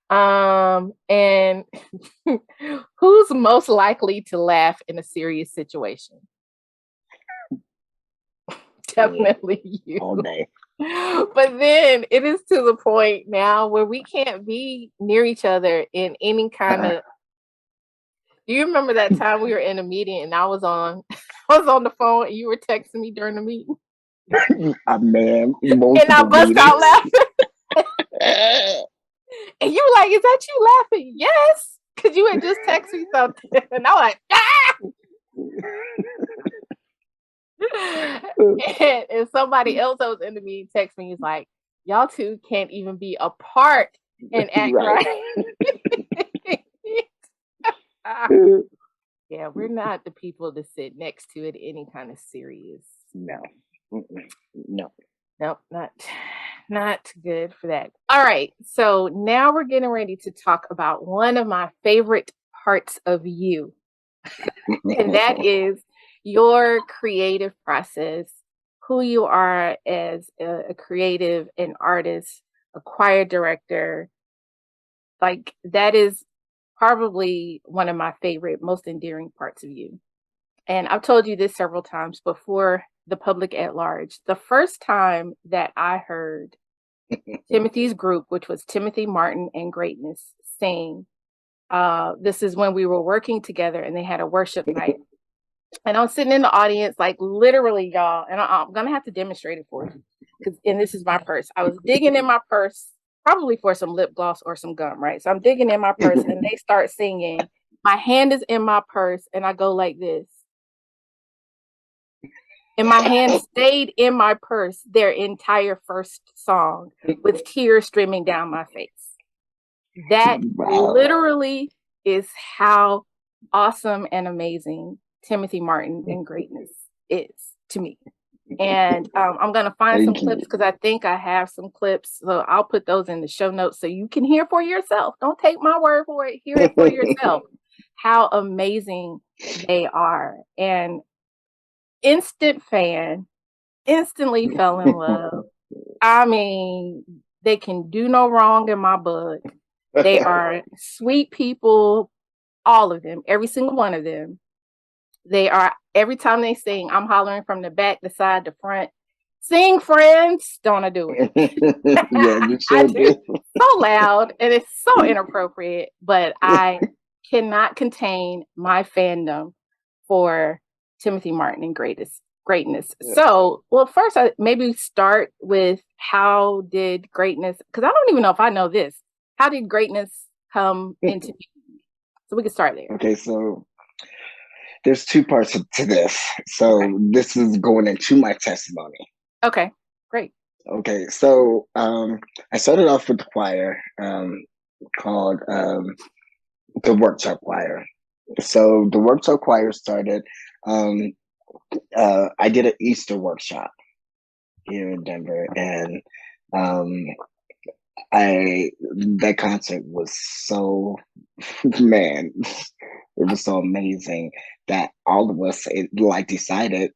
And who's most likely to laugh in a serious situation? Me Definitely you. all day. But then it is to the point now where we can't be near each other in any kind Uh-uh. of. Do you remember that time we were in a meeting and I was on I was on the phone and you were texting me during the meeting? Man, And I multiple bust meetings. out laughing. And you were like, "Is that you laughing?" Yes. Cause you had just texted me something. And I was like, ah! And somebody else that was in the meeting text me, he's like, y'all two can't even be apart and act Right. right. Yeah, we're not the people to sit next to at any kind of serious. No. Mm-mm. No. Nope, not good for that. All right, so now we're getting ready to talk about one of my favorite parts of you, and that is your creative process, who you are as a creative, an artist, a choir director. Like, that is probably one of my favorite, most endearing parts of you. And I've told you this several times before the public at large. The first time that I heard Timothy's group, which was Timothy Martin and Greatness, sing, this is when we were working together and they had a worship night. And I'm sitting in the audience, like literally, y'all, and I'm going to have to demonstrate it for you. And this is my purse. I was digging in my purse, probably for some lip gloss or some gum, right? So I'm digging in my purse and they start singing. My hand is in my purse and I go like this. And my hand stayed in my purse their entire first song with tears streaming down my face. That Wow. literally is how awesome and amazing Timothy Martin and Greatness is to me. And I'm going to find some Thank clips you. because I think I have some clips. So I'll put those in the show notes so you can hear for yourself. Don't take my word for it. Hear it for yourself. How amazing they are. And instant fan, instantly fell in love. I mean, they can do no wrong in my book. They are sweet people, all of them, every single one of them. They are, every time they sing, I'm hollering from the back, the side, the front. Sing, friends. Don't I do it? Yeah, you I sure do. do. So loud and it's so inappropriate, but I cannot contain my fandom for Timothy Martin and greatness. So, well, first, maybe start with how did greatness, because I don't even know if I know this. How did greatness come into you? So we can start there. Okay, so there's two parts to this. So this is going into my testimony. Okay, great. Okay, so I started off with the choir called the workshop choir. So the workshop choir started. Um, I did an Easter workshop here in Denver, and um, I that concert was so man, it was so amazing that all of us decided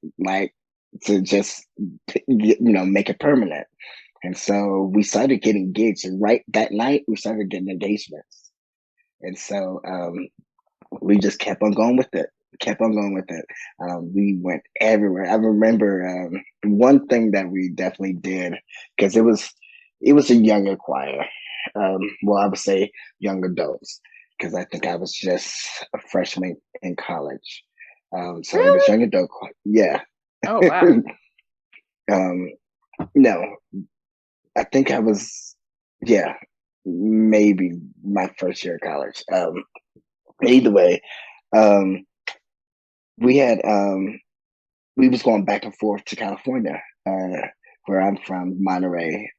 to just make it permanent, and so we started getting gigs. And right that night, we started getting engagements, and so we just kept on going with it. Kept on going with it. We went everywhere. I remember one thing that we definitely did because it was a younger choir. Well, I would say young adults because I think I was just a freshman in college. So it was Really? young adult. Yeah. Oh, wow. um, no, I think I was. Yeah, maybe my first year of college. Either way, um, we had we was going back and forth to California, where I'm from, Monterey,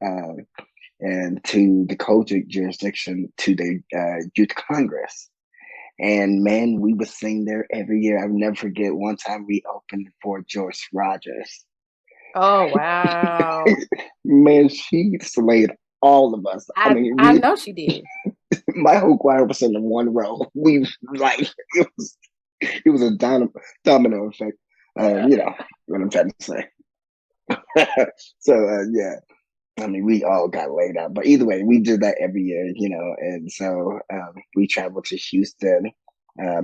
and to the Kojic jurisdiction to the Youth Congress. And man, we would sing there every year. I'll never forget one time we opened for Joyce Rogers. Oh, wow. Man, she slayed all of us. I mean, I know she did. my whole choir was in one row. We like it was a domino effect. You know what I'm trying to say. So yeah, I mean, we all got laid out, but either way, we did that every year, and so we traveled to Houston,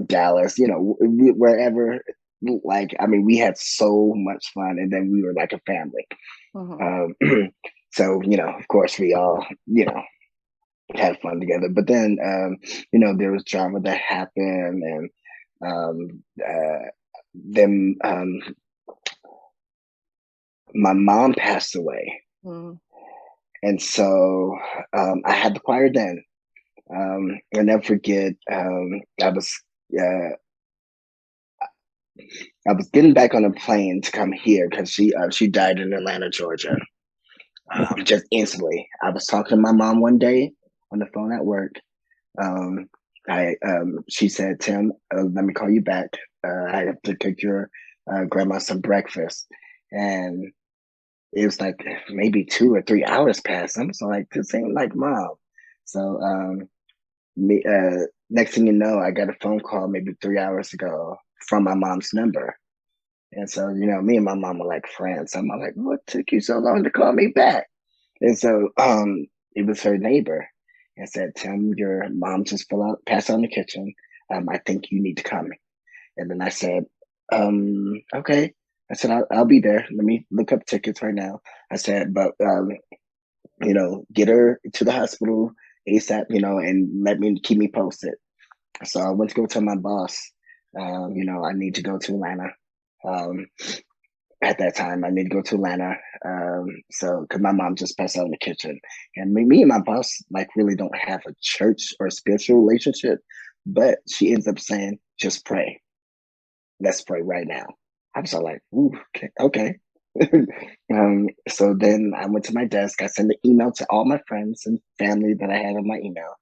Dallas, wherever. Like, I mean, we had so much fun, and then we were like a family. So, of course, we all, had fun together. But then, there was drama that happened, and then my mom passed away. Mm-hmm. And so I had the choir then. I'll never forget. I was I was getting back on a plane to come here because she died in Atlanta, Georgia. Just instantly. I was talking to my mom one day on the phone at work. Um, she said, "Tim, let me call you back. I have to cook your grandma some breakfast." And it was like maybe 2 or 3 hours passed. I'm so like, this ain't like mom. So next thing you know, I got a phone call maybe 3 hours ago from my mom's number. And so, me and my mom are like friends. I'm like, what took you so long to call me back? And so it was her neighbor and said, Tim, your mom just passed out in the kitchen. I think you need to come. And then I said, okay. I said, I'll be there. Let me look up tickets right now. I said, but, get her to the hospital ASAP, and keep me posted. So I went to go tell my boss, I need to go to Atlanta. Um, at that time, I need to go to Atlanta. So, because my mom just passed out in the kitchen, and me and my boss like really don't have a church or a spiritual relationship, but she ends up saying, "Just pray. Let's pray right now." I was all like, "Ooh, okay." So then I went to my desk. I sent an email to all my friends and family that I had on my email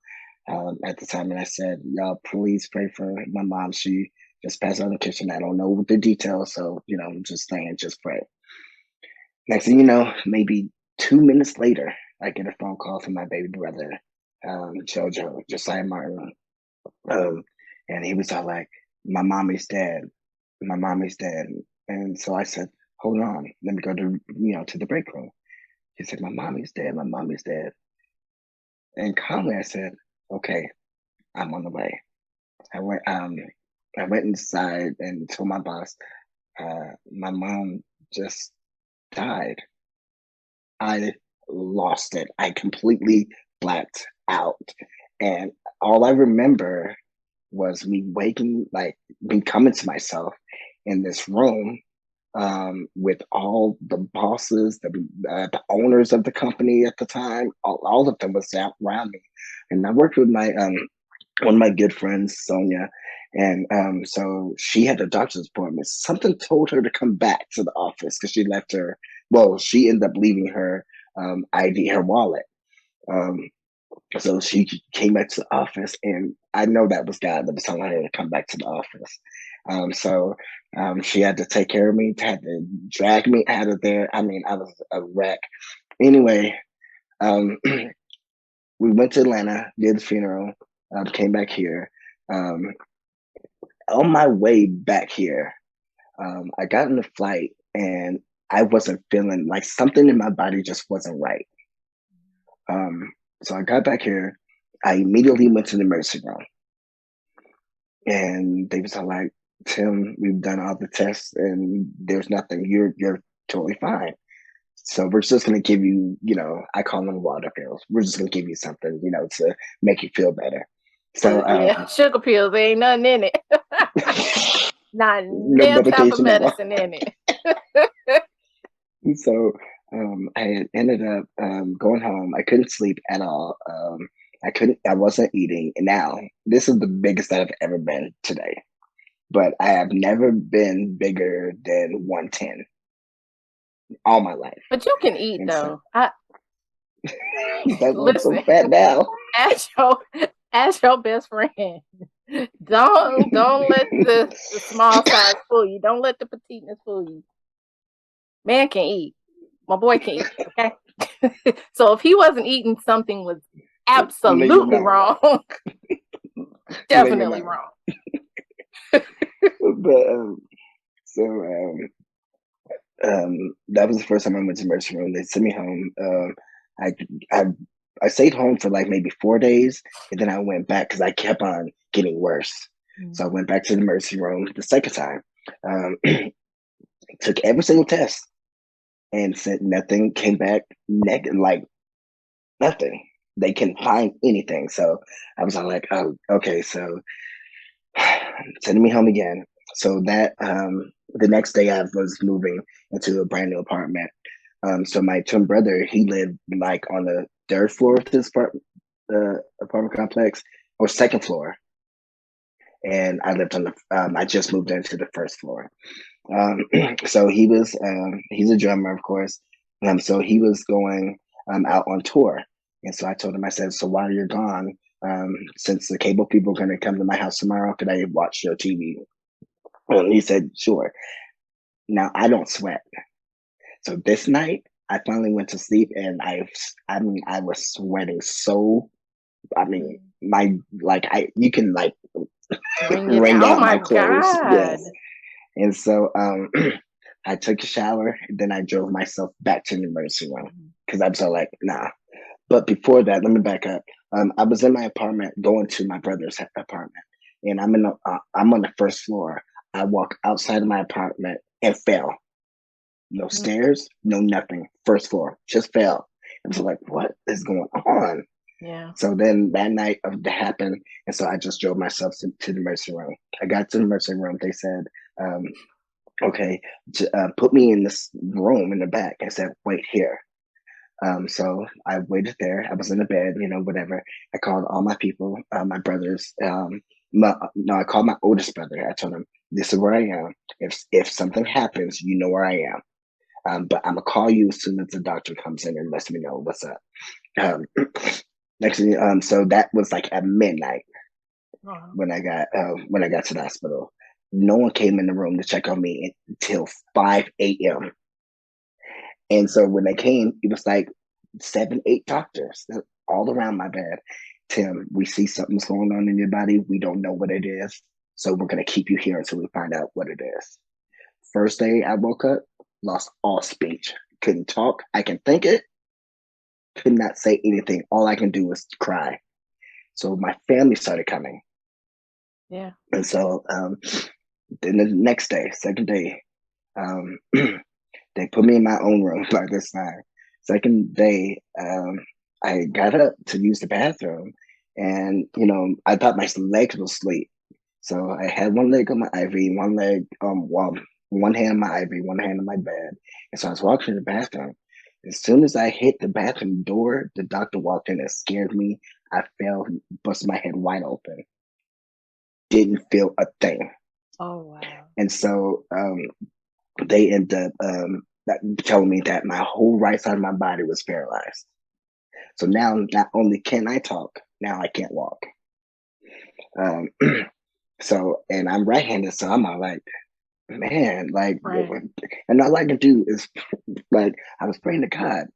at the time, and I said, "Y'all, please pray for my mom. She just passed out in the kitchen. I don't know the details, so I'm just saying, just pray." Next thing you know, maybe 2 minutes later, I get a phone call from my baby brother, Josiah Martin, um, and he was all like, "My mommy's dead. My mommy's dead." And so I said, "Hold on, let me go to the break room." He said, "My mommy's dead. My mommy's dead." And calmly, I said, "Okay, I'm on the way." I went um I went inside and told my boss, my mom just died. I lost it. I completely blacked out. And all I remember was me coming to myself in this room with all the bosses, the owners of the company at the time. All of them was around me. And I worked with my one of my good friends, Sonia, and so she had a doctor's appointment. Something told her to come back to the office because she left her. Well, she ended up leaving her ID, her wallet. Um, so she came back to the office, and I know that was God that was telling her to come back to the office. So she had to take care of me, had to drag me out of there. I mean, I was a wreck. Anyway, um, we went to Atlanta, did the funeral, came back here. Um, on my way back here, I got on the flight and I wasn't feeling like something in my body just wasn't right. Um, so I got back here. I immediately went to the emergency room, and they was all like, "Tim, we've done all the tests, and there's nothing. You're totally fine. So we're just gonna give you, I call them water pills. We're just gonna give you something, to make you feel better." So Yeah, sugar pills. There ain't nothing in it. Not no damn type of medication at all. medicine in it. So I ended up going home. I couldn't sleep at all. I wasn't eating. And now this is the biggest that I've ever been today. But I have never been bigger than 110 all my life. But you can eat And so though. I that's why I'm so listen. fat now. Ask your ask your best friend. Don't let the small size fool you. Don't let the petiteness fool you. Man can eat. My boy can eat. Okay. So if he wasn't eating, something was Leave him absolutely alone. wrong. Leave him Definitely alone. wrong. But so that was the first time I went to the emergency room. They sent me home. I I I stayed home for like maybe 4 days, and then I went back because I kept on getting worse. So I went back to the emergency room the second time. Um, took every single test and said nothing came back negative, like nothing. They couldn't find anything. So I was all like, oh, okay. So sending me home again. So that the next day I was moving into a brand new apartment. So my twin brother, he lived like on the third floor of this apartment complex, or second floor, and I lived on the. I just moved into the first floor. Um, so he's a drummer, of course. So he was going out on tour. And so I told him, I said, so while you're gone, since the cable people are going to come to my house tomorrow, could I watch your TV? And he said, sure. Now I don't sweat. So this night I finally went to sleep and I mean, I was sweating so, I mean, my, like, you can like Bring it wring down. Oh out my my clothes. God. Yes. And so I took a shower, and then I drove myself back to the emergency room because I'm so like, nah. But before that, let me back up. I was in my apartment going to my brother's apartment, and I'm on the first floor. I walk outside of my apartment and fell. No Mm, stairs, no nothing. First floor, just fell. I was like, what is going on? yeah. So then that night of that happened, and so I just drove myself to the emergency room. I got to the emergency room. They said, um, okay, put me in this room in the back. I said, wait here. So I waited there. I was in the bed, whatever. I called all my people, my brothers. No, I called my oldest brother. I told him, this is where I am. If something happens, you know where I am. But I'm gonna call you as soon as the doctor comes in and lets me know what's up. Um, next thing, so that was like at midnight Wow. when I got to the hospital. No one came in the room to check on me until 5 a.m. And so when they came, it was like 7, 8 doctors all around my bed. Tim, we see something's going on in your body. We don't know what it is. So we're going to keep you here until we find out what it is. First day I woke up, lost all speech. Couldn't talk. I can think it, could not say anything. All I can do is cry. So my family started coming. Yeah. And so then the next day, second day, um, they put me in my own room by this time. Second day, I got up to use the bathroom, and I thought my legs was asleep. So I had one leg on my IV, one leg, one hand on my IV, one hand on my bed. And so I was walking to the bathroom. As soon as I hit the bathroom door, the doctor walked in and scared me. I fell, busted my head wide open. Didn't feel a thing. Oh, wow. And so they ended up telling me that my whole right side of my body was paralyzed. So now not only can I talk, now I can't walk. Um, and I'm right-handed, so I'm all like, man, like, Right. and all I can do is like, I was praying to God,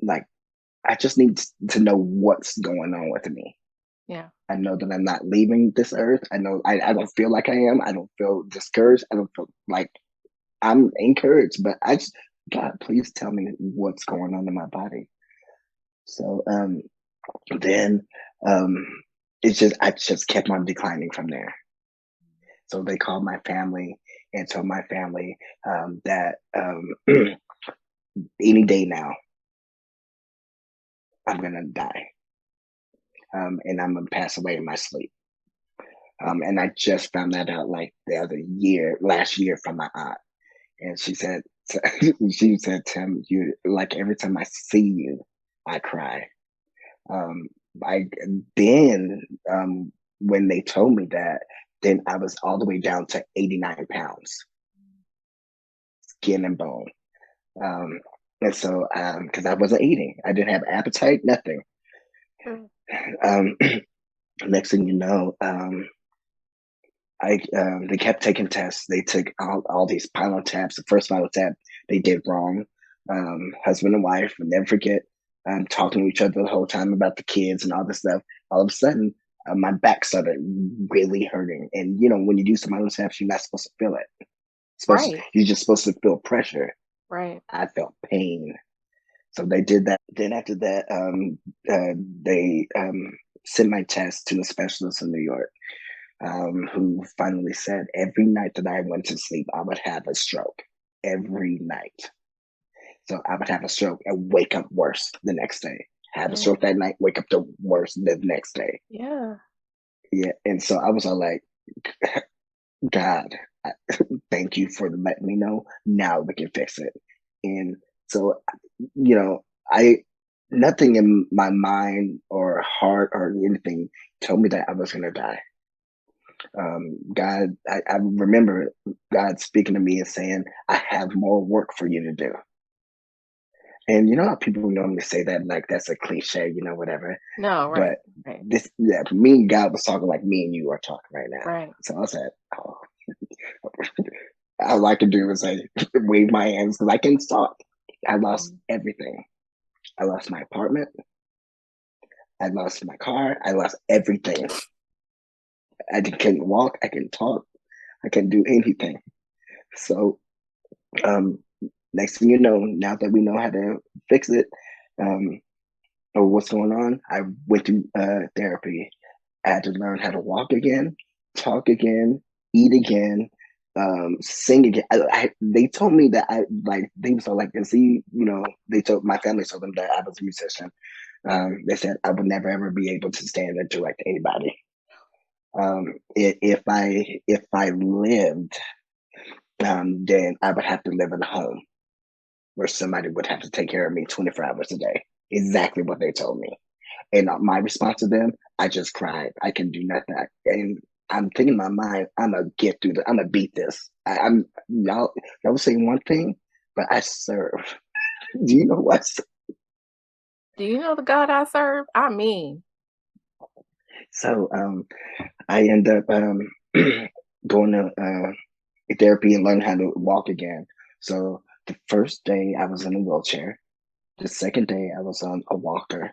like, I just need to know what's going on with me. Yeah. I know that I'm not leaving this earth. I know I don't feel like I am. I don't feel discouraged. I don't feel like I'm encouraged, but I just, God, please tell me what's going on in my body. So then um, I just kept on declining from there. So they called my family and told my family that any day now I'm gonna die, and I'm gonna pass away in my sleep. And I just found that out like last year from my aunt, and she said, she said, Tim, you like every time I see you, I cry. Um, I then when they told me that, then I was all the way down to 89 pounds, skin and bone. Um, and so because I wasn't eating, I didn't have appetite, nothing. Mm. Um, next thing you know, I they kept taking tests. They took all these spinal taps. The first spinal tap they did wrong. Husband and wife, will never forget, talking to each other the whole time about the kids and all this stuff. All of a sudden, my back started really hurting. And when you do spinal taps, you're not supposed to feel it. Right. You're just supposed to feel pressure. Right. I felt pain. So they did that. Then after that, they sent my test to a specialist in New York, who finally said every night that I went to sleep, I would have a stroke every night. So I would have a stroke and wake up worse the next day. Have a Yeah. stroke that night, wake up the worse the next day. Yeah. Yeah, and so I was all like, God, thank you for letting me know. Now we can fix it. And so, I nothing in my mind or heart or anything told me that I was gonna die. God, I remember God speaking to me and saying, I have more work for you to do. And you know how people normally say that, like that's a cliche, whatever. No, right, But right, yeah, me and God was talking like me and you are talking right now. right. So I said, oh, all I could do was like wave my hands because I can talk. I lost Mm. everything. I lost my apartment. I lost my car. I lost everything. Couldn't walk. I couldn't talk. I couldn't do anything. So um, next thing you know, now that we know how to fix it, um, or what's going on, I went to therapy. I had to learn how to walk again, talk again, eat again, sing again. They told me that I like they was like, and see, they told my family told them that I was a musician. They said I would never ever be able to stand and direct anybody. If I lived, then I would have to live in a home where somebody would have to take care of me 24 hours a day. Exactly what they told me. And my response to them, I just cried. I can do nothing. And I'm thinking in my mind, I'm gonna get through this. I'm gonna beat this. I'm y'all say one thing, but I serve. Do you know what? Do you know the God I serve? I mean, So I end up going to therapy and learning how to walk again. So the first day I was in a wheelchair. The second day I was on a walker.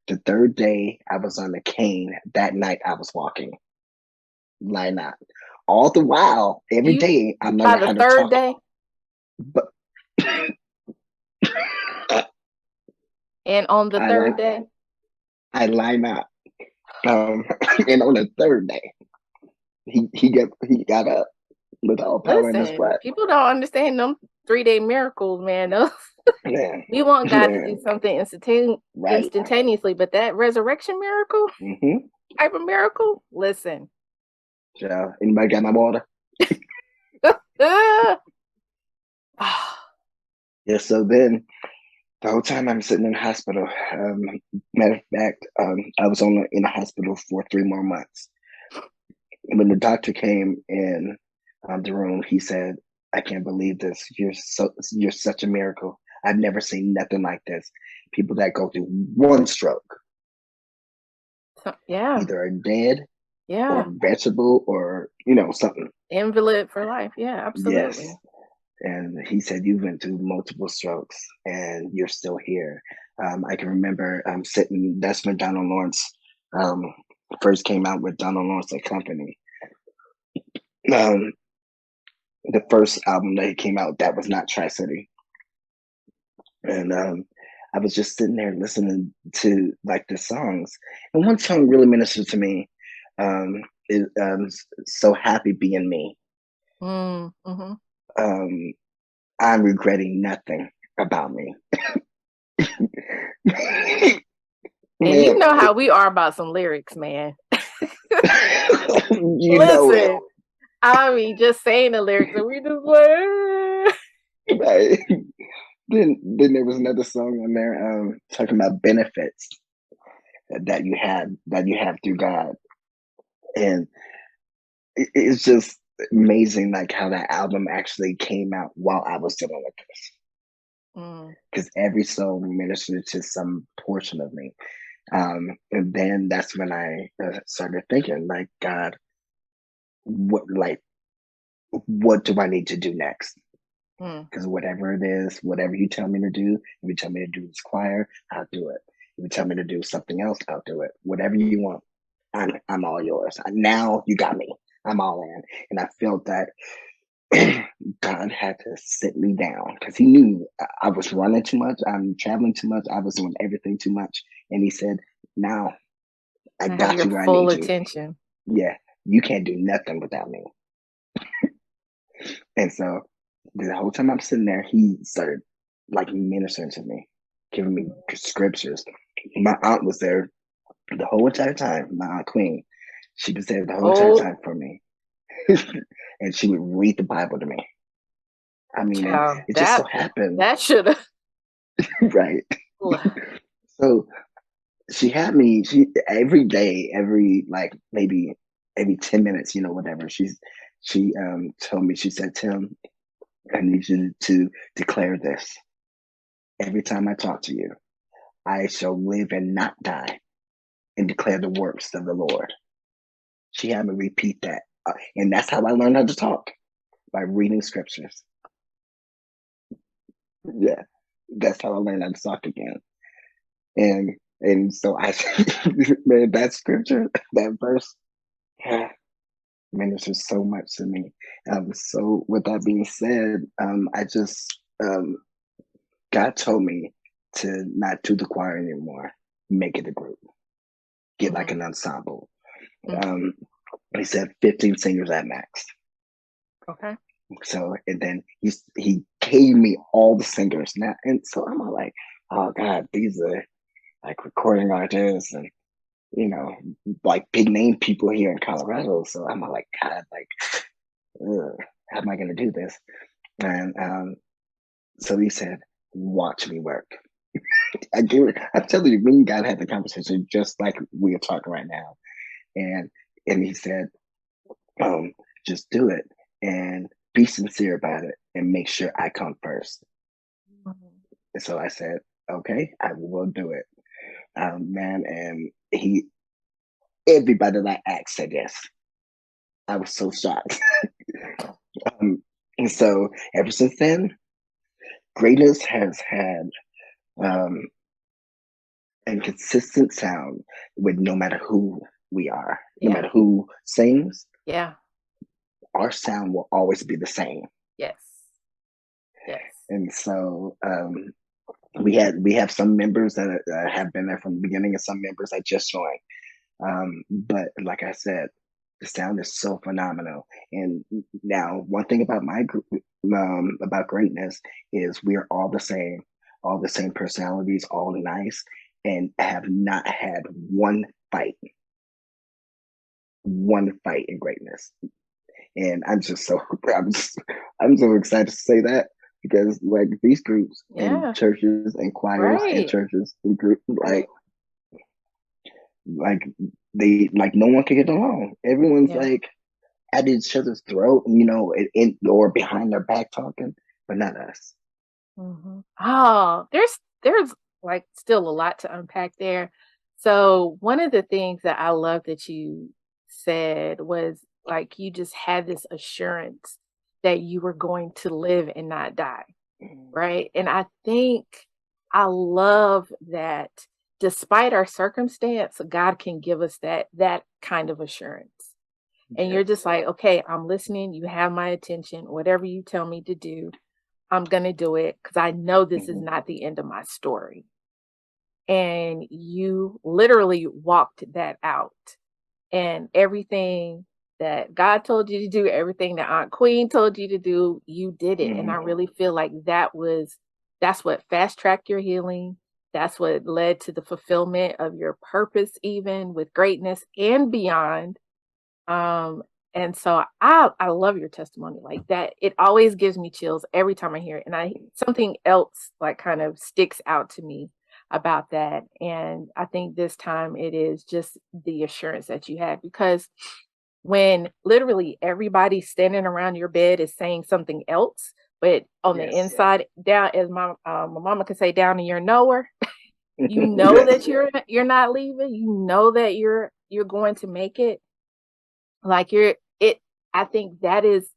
The third day I was on a cane. That night I was walking. Line up. All the while, every you day I'm by learning the how to third talk. day But and on the I third like day. I line up. Um, and on the third day, he got up with all power in his Listen, butt. people don't understand them 3-day miracles, man. Those, Man, we want God to do man, something right. instantaneously, but that resurrection miracle, Mm-hmm. type of miracle, listen. So, anybody got my water? Ah. Yeah. So then the whole time I'm sitting in the hospital. Matter of fact, I was in the hospital for 3 more months. When the doctor came in the room, he said, "I can't believe this. You're such a miracle. I've never seen nothing like this. People that go through one stroke Yeah, either are dead or yeah. vegetable or something." Invalid for life. Yeah, absolutely. Yes. And he said, "You went through multiple strokes and you're still here." I can remember sitting. That's when Donald Lawrence um, first came out with Donald Lawrence and Company. Um, the first album that he came out, that was not Tri City. And I was just sitting there listening to like the songs, and one song really ministered to me. Is "So Happy Being Me." Mm-hmm. Um, I'm regretting nothing about me. And you Man, know how we are about some lyrics, man. you know it. Listen, I mean, just saying the lyrics, and we just like, Right? Then there was another song on there talking about benefits that you have through God, and it's just amazing like how that album actually came out while I was dealing with this, mm, because every song ministered to some portion of me. And then that's when I started thinking, like, God, what do I need to do next? mm. Because whatever it is, whatever you tell me to do, if you tell me to do this choir, I'll do it. If you tell me to do something else, I'll do it. Whatever you want, I'm all yours. Now you got me. I'm all in. And I felt that God had to sit me down because he knew I was running too much. I'm traveling too much. I was doing everything too much. And he said, "Now I I have got your you where I full need you. attention. Yeah, you can't do nothing without me." And so the whole time I'm sitting there, he started like ministering to me, giving me scriptures. My aunt was there the whole entire time. My aunt Queen, she was there the whole entire Oh, time for me, and she would read the Bible to me. I mean, and child, it just so that happened, that should have. right? So she had me. She every day, every like maybe every 10 minutes, whatever. She told me, she said, Tim, I need you to declare this. Every time I talk to you, I shall live and not die and declare the works of the Lord. She had me repeat that. And that's how I learned how to talk, by reading scriptures. Yeah, that's how I learned how to talk again. And so I, man, that scripture, that verse, ministers so much to me. So with that being said, I just, God told me to not do the choir anymore, make it a group, get like an ensemble. He said 15 singers at max. Okay. So, and then he gave me all the singers now, and so I'm all like, oh God, these are like recording artists and like big name people here in Colorado. So I'm all like, God, like, how am I gonna do this? And so he said, watch me work. I'm telling you, me and God had the conversation just like we are talking right now, and he said, just do it and be sincere about it and make sure I come first. And so I said, okay, I will do it. Man, and everybody that I asked said yes. I was so shocked. And so ever since then, greatness has had a consistent sound with no matter who we are, no matter who sings. Yeah. Our sound will always be the same. Yes. Yes. And so we have some members that have been there from the beginning, and some members that just joined. But like I said, the sound is so phenomenal. And now, one thing about my group, about greatness, is we're all the same personalities, all nice, and have not had one fight in greatness. And I'm so excited to say that, because like these groups and churches and choirs and churches and groups, like they, like, no one can get along. Everyone's like at each other's throat, or behind their back talking, but not us. Oh, there's like still a lot to unpack there. So one of the things that I love that you said was, like, you just had this assurance that you were going to live and not die, right? And I think I love that despite our circumstance, God can give us that kind of assurance. And you're just like, okay, I'm listening. You have my attention. Whatever you tell me to do, I'm going to do it, because I know this is not the end of my story. And you literally walked that out. And everything that God told you to do, everything that Aunt Queen told you to do, you did it. And I really feel like that's what fast-tracked your healing. That's what led to the fulfillment of your purpose, even with greatness and beyond. And so I love your testimony like that. It always gives me chills every time I hear it. And something else like kind of sticks out to me about that. And I think this time it is just the assurance that you had, because when literally everybody standing around your bed is saying something else, but on the inside, down, as my mama could say, down in your nowhere, you know that you're not leaving. You know that you're going to make it. Like I think that is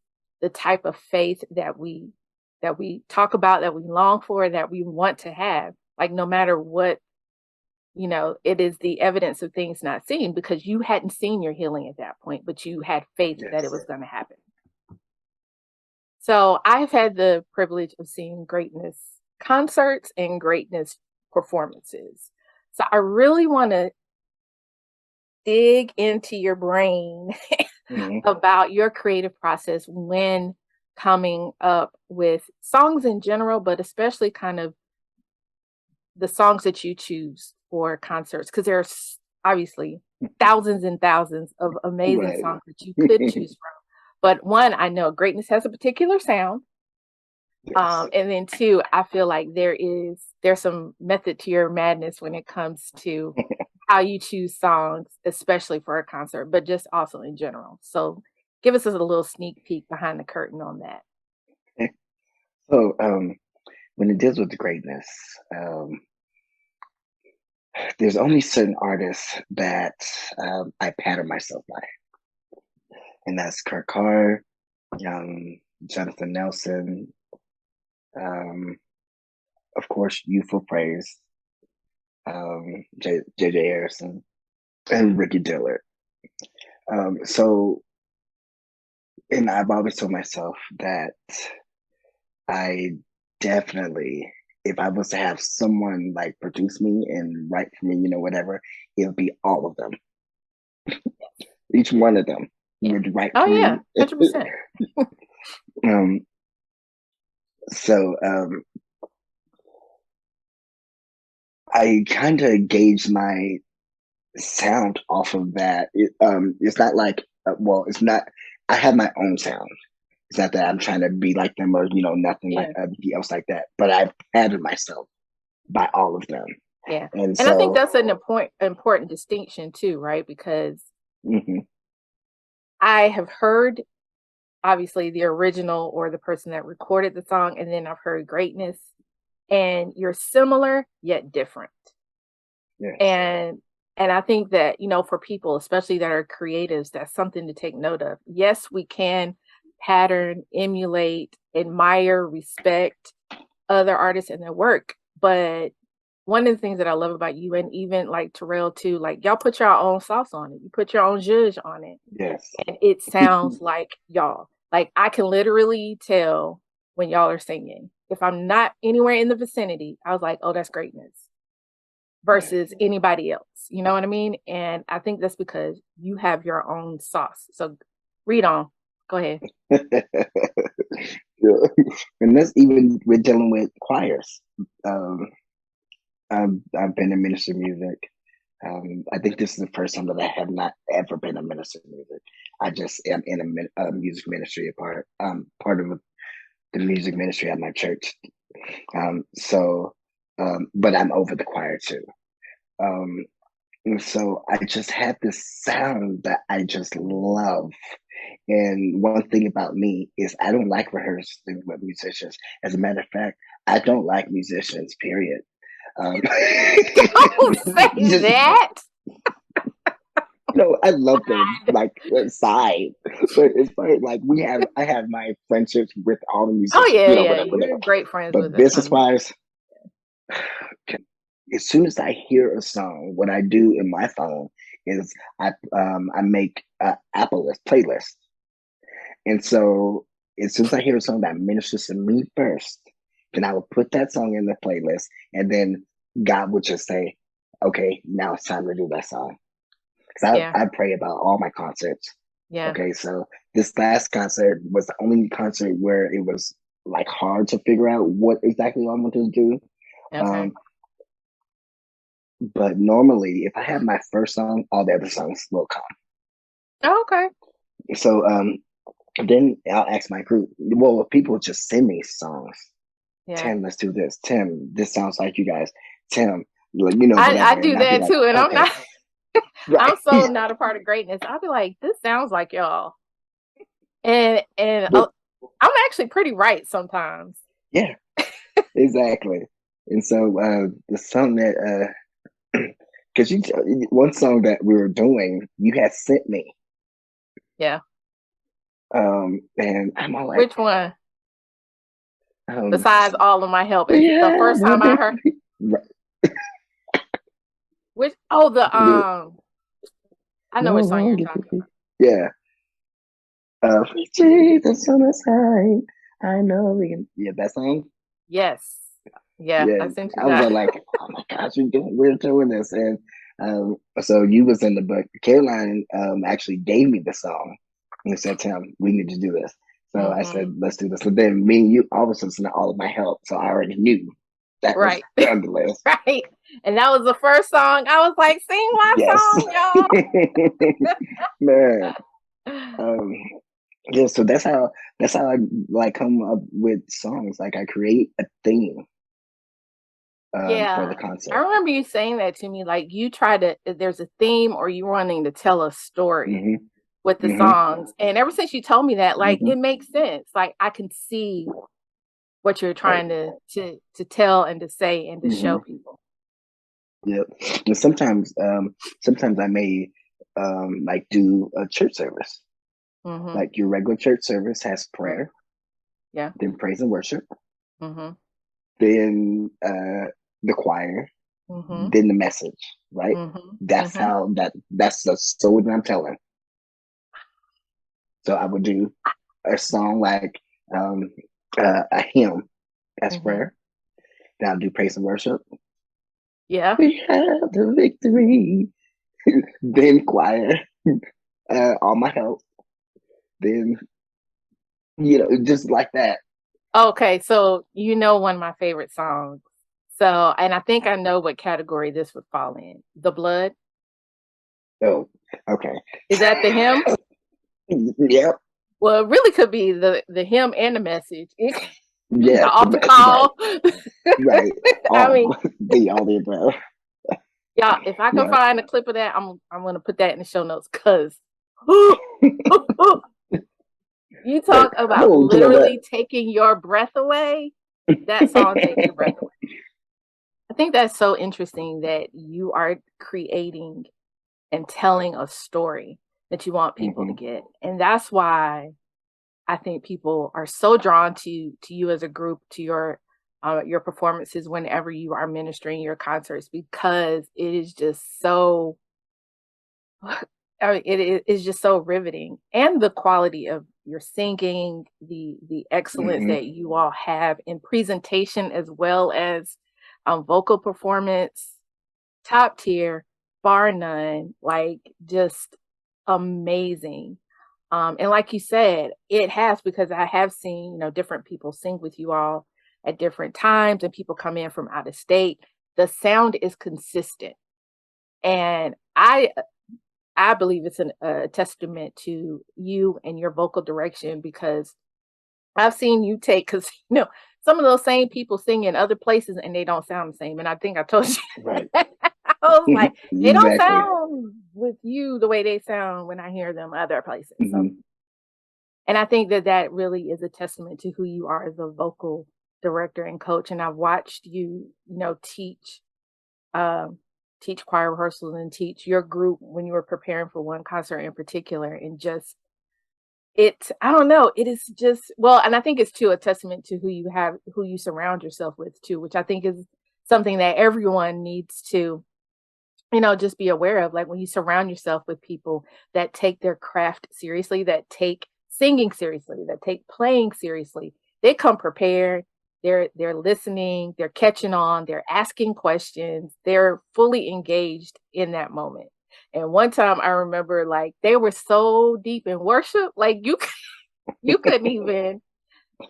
the type of faith that we talk about, that we long for, that we want to have. Like, no matter what, it is the evidence of things not seen, because you hadn't seen your healing at that point, but you had faith that it was going to happen. So I've had the privilege of seeing greatness concerts and greatness performances. So I really want to dig into your brain about your creative process when coming up with songs in general, but especially kind of the songs that you choose for concerts, because there's obviously thousands and thousands of amazing songs that you could choose from. But one, I know greatness has a particular sound. And then two, I feel like there's some method to your madness when it comes to how you choose songs, especially for a concert, but just also in general. So give us a little sneak peek behind the curtain on that. So when it deals with the greatness, there's only certain artists that I pattern myself by, and that's Kurt Carr, Jonathan Nelson, um, of course, Youthful Praise, J.J. Harrison, and Ricky Dillard. So, and I've always told myself that I definitely, if I was to have someone like produce me and write for me, whatever, it would be all of them. Each one of them would write Oh for yeah, me. 100%. um, so I kind of gauge my sound off of that. It's not like, it's not. I have my own sound. It's not that I'm trying to be like them or nothing like else like that. But I've patterned myself by all of them. Yeah, and I think so that's an important distinction too, right? Because mhm. I have heard obviously the original or the person that recorded the song, and then I've heard greatness, and you're similar yet different. Yes. And I think that, for people, especially that are creatives, that's something to take note of. Yes, we can pattern, emulate, admire, respect other artists and their work. But one of the things that I love about you, and even like Terrell too, like y'all put your own sauce on it. You put your own zhuzh on it. Yes. And it sounds like y'all. Like I can literally tell when y'all are singing. If I'm not anywhere in the vicinity, I was like, oh, that's greatness versus anybody else. You know what I mean? And I think that's because you have your own sauce. So read on. Go ahead. Yeah. And that's even with dealing with choirs. I've been in ministry music. I think this is the first time that I have not ever been a minister of music. I just am in a music ministry part of the music ministry at my church. But I'm over the choir too. And so I just have this sound that I just love. And one thing about me is I don't like rehearsing with musicians. As a matter of fact, I don't like musicians, period. Don't say that. I love them like side, but it's funny. Like I have my friendships with all the musicians, Oh yeah, whatever, you're great friends with But a business ton. wise, as soon as I hear a song, what I do in my phone is I make Apple playlist, and so as soon as I hear a song that ministers to me first, then I will put that song in the playlist, and then God would just say, "Okay, now it's time to do that song." Because I pray about all my concerts. Yeah. Okay, so this last concert was the only concert where it was like hard to figure out what exactly I wanted to do. Okay. But normally, if I have my first song, all the other songs will come. Oh, okay. So then I'll ask my group. Well, people just send me songs. Yeah. Tim, let's do this. Tim, this sounds like you guys. Tim, I whatever. do that like, too, and okay. I'm not. Right. I'm so not a part of greatness. I'll be like, this sounds like y'all, and but, I'm actually pretty right sometimes. Yeah, exactly. And so the song that because one song that we were doing, you had sent me. Yeah. And I'm all like, which one? Besides all of my help, it's yeah, the first time I heard. Right. Which I know which song you're talking about. Yeah. Jesus on the side. I know we can. Yeah, that song. Yes. Yeah, Yeah, I sent you I was that. like, oh my gosh, we're doing this, and so you was in the book. Caroline actually gave me the song and said, "Tim, we need to do this." So I said, "Let's do this." So then me and you all of a sudden all of my help, so I already knew that was on the list. Right, and that was the first song. I was like, "Sing my song, y'all!" Man, yeah. So that's how I like come up with songs. Like I create a theme. for the Yeah. I concert. remember you saying that to me. Like you try to, there's a theme or you wanting to tell a story Hmm. with the Hmm. songs. And ever since you told me that, like Hmm. it makes sense. Like I can see what you're Right. trying to tell and to say and to show Hmm. people. Yep. And sometimes I may like do a church service. Mm-hmm. Like your regular church service has Right. prayer, Yeah. then praise and worship, Mm-hmm. then the choir, Mm-hmm. then the message. Right. Mm-hmm. That's Mm-hmm. how that's the story that I'm telling. So I would do a song like um, a hymn as Mm-hmm. prayer. Then I'll do praise and worship. Yeah. We have the victory. Then choir, all my help. Then just like that. Okay. So you know one of my favorite songs. So and I think I know what category this would fall in. The Blood. Oh, okay. Is that the hymn? Yep. Well, it really could be the hymn and the message. The Yeah. altar Right. call. Right. I All mean, all the above. yeah, if I can Yeah. find a clip of that, I'm gonna put that in the show notes because you Like, talk about oh, you know what? literally taking your breath away. That song takes your breath away. I think that's so interesting that you are creating and telling a story that you want people to Hmm. get. And that's why I think people are so drawn to you as a group, to your performances whenever you are ministering your concerts because it is just so I mean, it is just so riveting, and the quality of your singing, the excellence Hmm. that you all have in presentation as well as vocal performance, top tier, bar none, like just amazing. And like you said, it has because I have seen, different people sing with you all at different times and people come in from out of state. The sound is consistent. And I believe it's a testament to you and your vocal direction because I've seen you take because some of those same people sing in other places and they don't sound the same. And I think I told you Right. I was like, they don't Exactly. sound with you the way they sound when I hear them other places. So, Hmm. and I think that that really is a testament to who you are as a vocal director and coach. And I've watched you, um, teach choir rehearsals and teach your group when you were preparing for one concert in particular, and just I don't know, it is just well, and I think it's too a testament to who you surround yourself with too, which I think is something that everyone needs to just be aware of, like when you surround yourself with people that take their craft seriously, that take singing seriously, that take playing seriously, they come prepared. They're listening, they're catching on, they're asking questions, they're fully engaged in that moment. And one time I remember like they were so deep in worship, like you couldn't even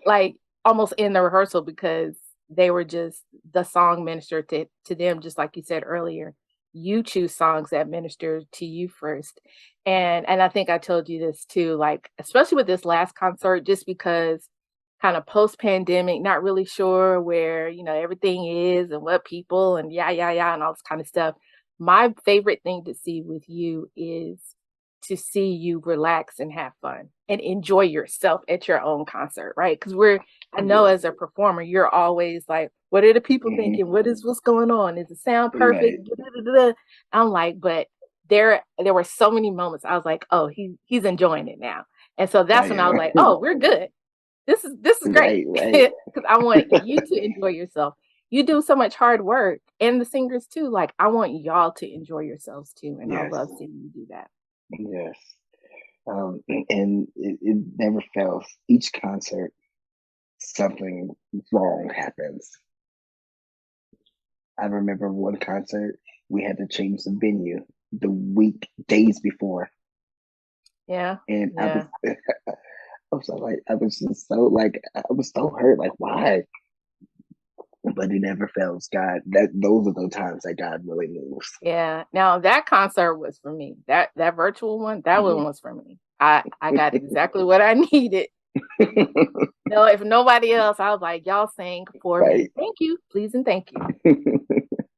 like almost in the rehearsal because they were just the song minister to them, just like you said earlier. You choose songs that minister to you first. And I think I told you this too, like especially with this last concert, just because kind of post pandemic, not really sure where, everything is and what people and yeah, and all this kind of stuff. My favorite thing to see with you is to see you relax and have fun and enjoy yourself at your own concert, right? Because I know as a performer, you're always like, what are the people Hmm. thinking? What's going on? Is the sound Right. perfect? Da-da-da-da. I'm like, but there were so many moments I was like, oh, he's enjoying it now. And so I that's when I was am. like, oh, we're good. This is great Right. Right. because I want you to enjoy yourself. You do so much hard work, and the singers too. Like I want y'all to enjoy yourselves too, and I Yes. love seeing you do that. Yes. And it never fails. Each concert, something wrong happens. I remember one concert, we had to change the venue the week, days before. Yeah, And I was, yeah. I was like, I was just so like, I was so hurt. Like, why? But it never fails. Those are the times that God really moves. Yeah. Now that concert was for me. That virtual one, that one Mhm. was for me. I got exactly what I needed. No, if nobody else, I was like, y'all sing for me. Right. Thank you, please, and thank you.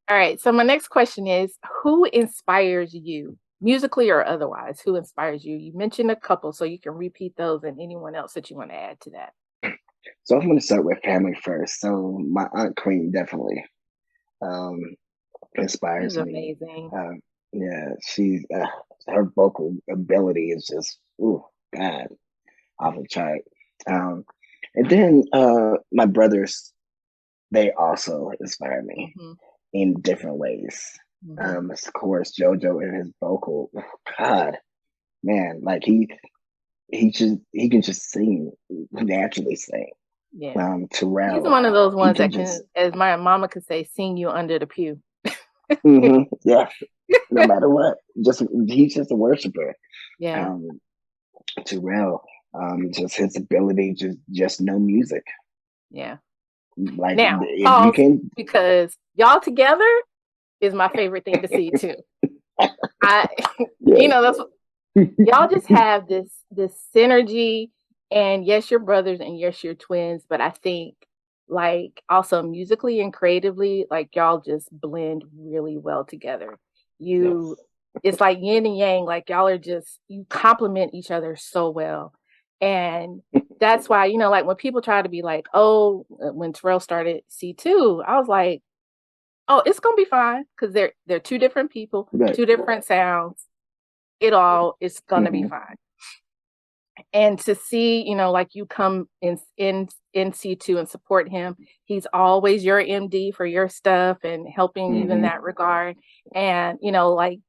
All right. So my next question is, who inspires you, musically or otherwise? Who inspires you? You mentioned a couple, so you can repeat those and anyone else that you want to add to that. So I'm going to start with family first. So my aunt Queen definitely um, She's inspires me. amazing. Yeah, she's her vocal ability is just, ooh, God, off the chart. Um, and then my brothers, they also inspire me Hmm. in different ways. Hmm. Of course, JoJo and his vocal, God, man, like he can just sing, naturally sing. Yeah. He's Terrell, one of those he ones can that can, just, as my mama could say, sing you under the pew. yeah, no matter what, just he's just a worshiper. Yeah. Um, Terrell, just his ability, just know music. Yeah. Like Now, if you pause, can, because y'all together is my favorite thing to see too. I, yeah, that's what, y'all just have this synergy, and yes, you're brothers, and yes, you're twins, but I think like also musically and creatively, like y'all just blend really well together. yes, You, it's like yin and yang, like y'all are just, you complement each other so well. And that's why, like when people try to be like, oh, when Terrell started C2, I was like, oh, it's gonna be fine, because they're two different people, right, two different sounds. It all is gonna be hmm fine. And to see, like you come in C2 and support him. He's always your MD for your stuff and helping you in hmm that regard. And like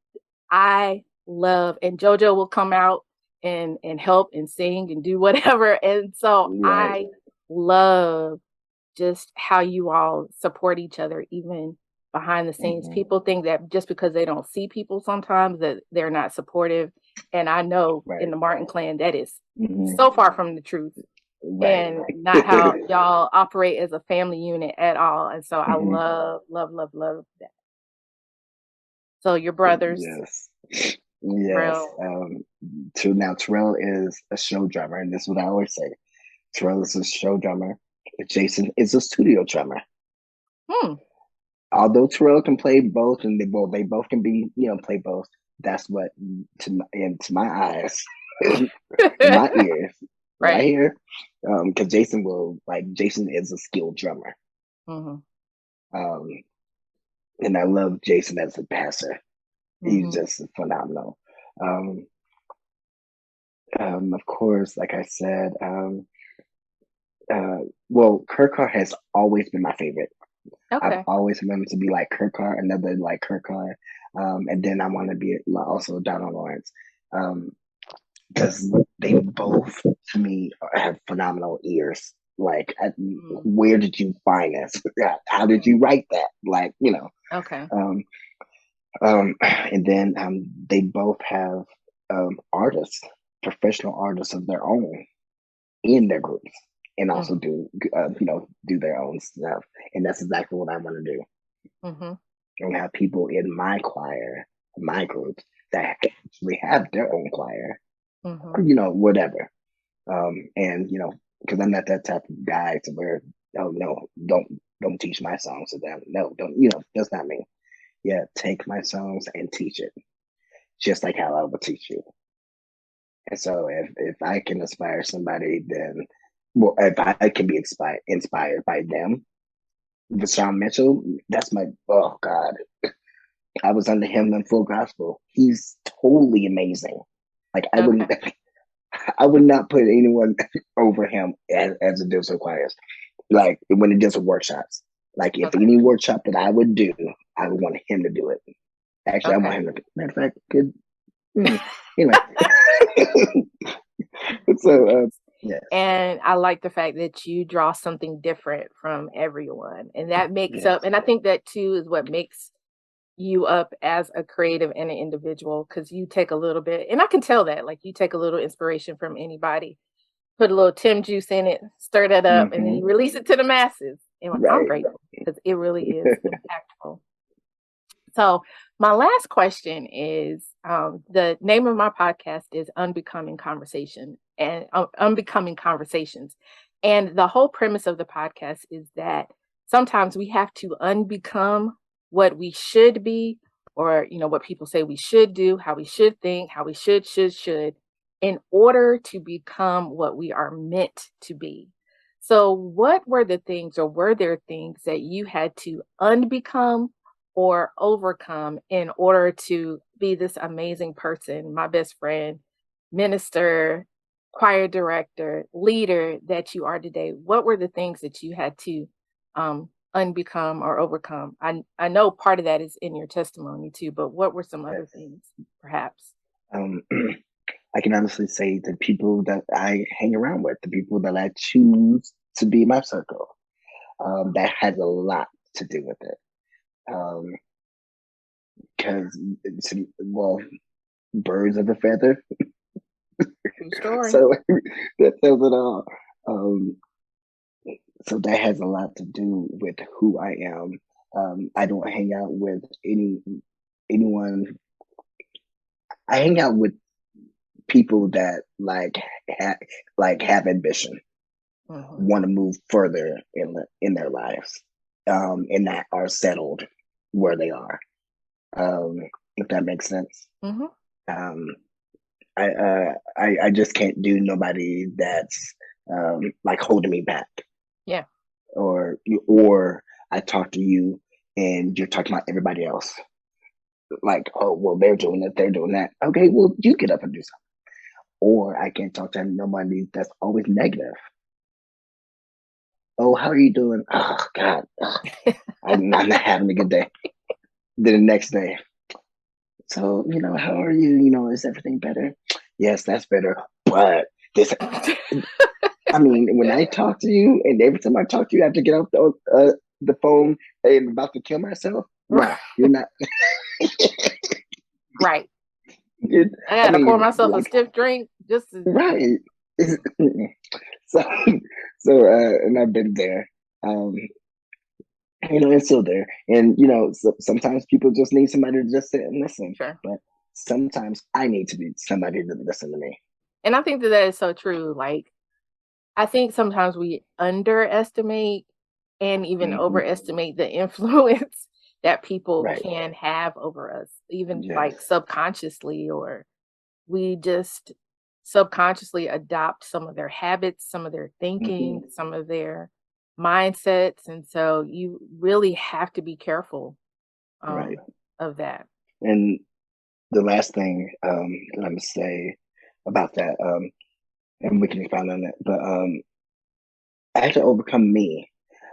I love, and JoJo will come out and help and sing and do whatever. And so right, I love just how you all support each other, even behind the scenes. hmm People think that just because they don't see people sometimes that they're not supportive. And I know in right, the Martin clan, that is hmm so far from the truth, right. and not how y'all operate as a family unit at all. And so I hmm love, love, love, love that. So your brothers, Yes, yes. real. Now Terrell is a show drummer, and this is what I always say. Terrell is a show drummer. Jason is a studio drummer. Hmm. Although Terrell can play both, and they both can be, play both. That's what to my eyes, in my ears, what I Right. hear. Because Jason is a skilled drummer. Hmm. Um, and I love Jason as a passer. He's Hmm. just phenomenal. Um, of course, like I said, well, Kirkar has always been my favorite. I've Okay. always wanted to be like Kirkar, another like Kirkar, and then I want to be also Donald Lawrence, because they both to me have phenomenal ears. Like, Mm. where did you find this? How did you write that? Like, Okay. um, and then they both have artists, professional artists of their own in their groups, and also Hmm. do their own stuff. And that's exactly what I want to do. Hmm. And have people in my choir, my groups that actually have their own choir, Hmm. or, whatever. And because I'm not that type of guy to where, oh no, don't teach my songs to them. No, don't, that's not me. Yeah, take my songs and teach it just like how I would teach you. And so if I can inspire somebody, then well, if I can be inspired by them, Vashawn Mitchell, that's my, oh God, I was under him in full gospel. He's totally amazing. Like I Okay. wouldn't, I would not put anyone over him as it deals with choirs. Like when it deals with workshops. Like if Okay. any workshop that I would do, I would want him to do it. Actually, I want Okay. him to. Matter of fact, good. Anyway, so yes, And I like the fact that you draw something different from everyone. And that makes up, yes, and I think that too is what makes you up as a creative and an individual, because you take a little bit, and I can tell that, like you take a little inspiration from anybody, put a little Tim juice in it, stir that up, and then you hmm release it to the masses. And I'm right. grateful because it really is impactful. So, my last question is, the name of my podcast is Unbecoming Conversation and Unbecoming Conversations. And the whole premise of the podcast is that sometimes we have to unbecome what we should be, or, what people say we should do, how we should think, how we should, in order to become what we are meant to be. So, what were the things, or were there things that you had to unbecome or overcome in order to be this amazing person, my best friend, minister, choir director, leader that you are today? What were the things that you had to unbecome or overcome? I know part of that is in your testimony too, but what were some other Yes. things, perhaps? Um, I can honestly say the people that I hang around with, the people that I choose to be my circle, that has a lot to do with it. Because, well, birds of a feather. True story. So that says it all. Um, so that has a lot to do with who I am. I don't hang out with anyone. I hang out with people that have ambition, Hmm. want to move further in their lives, and that are settled where they are. If that makes sense. Hmm. Um, I just can't do nobody that's like holding me back, Yeah. or I talk to you and you're talking about everybody else. Like, oh well, they're doing it, they're doing that. Okay, well, you get up and do something. Or I can't talk to nobody that's always negative. Oh, how are you doing? Oh God, I'm not having a good day. Then the next day, so how are you? Is everything better? Yes, that's better. But this, I mean, when I talk to you, and every time I talk to you, I have to get off the phone and I'm about to kill myself. Why? You're not. Right. It, I I gotta pour mean, myself a like, stiff drink just to. right. So, and I've been there. Um, it's still there. And, sometimes people just need somebody to just sit and listen. Sure. But sometimes I need to be somebody to listen to me. And I think that that is so true. Like, I think sometimes we underestimate and even Hmm. overestimate the influence that people Right. can have over us, even Yes. like subconsciously, or we just subconsciously adopt some of their habits, some of their Hmm. thinking, some of their mindsets. And so you really have to be careful Right. um, of that. And the last thing that I'm going to say about that, and we can expound on it, but I had to overcome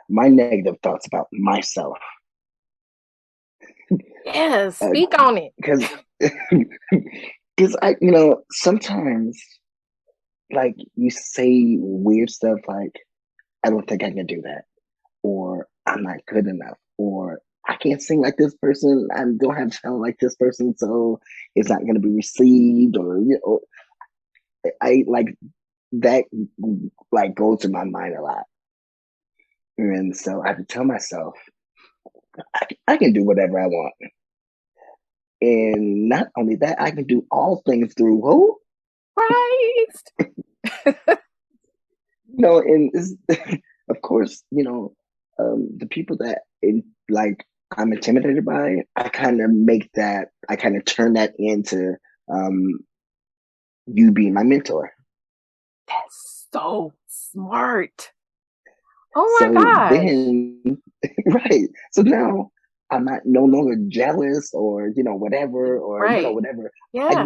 my negative thoughts about myself. Yes, speak on it. Because because I, sometimes like you say weird stuff like, I don't think I can do that, or I'm not good enough, or I can't sing like this person, I don't have talent like this person, so it's not going to be received, or I like that like goes to my mind a lot. And so I have to tell myself I can do whatever I want. And not only that, I can do all things through who? Christ. And of course, the people that like I'm intimidated by, I kind of turn that into um, you being my mentor. That's so smart. Oh my So gosh. then, right. So now I'm not no longer jealous or, whatever, or, Right. whatever. Yeah.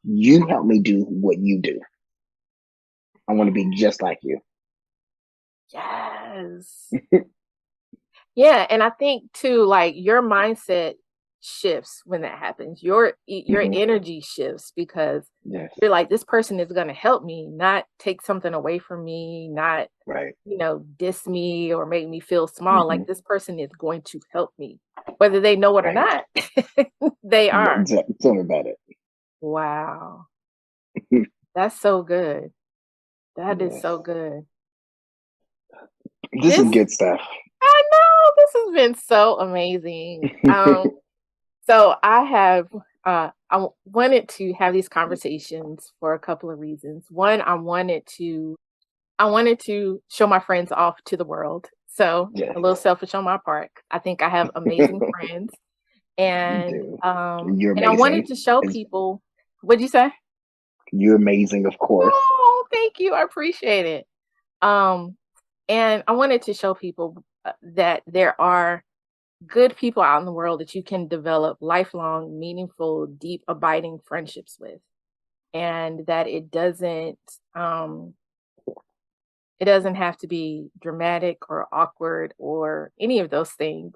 You help me do what you do. I want to be just like you. Yes. Yeah, and I think too, like your mindset shifts when that happens. Your Hmm. energy shifts because Yes. you're like, this person is going to help me, not take something away from me, not Right. diss me or make me feel small. Hmm. Like this person is going to help me, whether they know it or Right. not. They are. Tell me about it. Wow, that's so good. That is Yes. so good. This is This good stuff. I know this has been so amazing. So I wanted to have these conversations for a couple of reasons. One, I wanted to I wanted to show my friends off to the world. So Yes. a little selfish on my part. I think I have amazing friends, You and do. You're and I wanted amazing. to show people. What'd you say? You're amazing, of course. Oh, thank you. I appreciate it. Um, and I wanted to show people that there are good people out in the world that you can develop lifelong, meaningful, deep, abiding friendships with, and that um, it doesn't have to be dramatic or awkward or any of those things.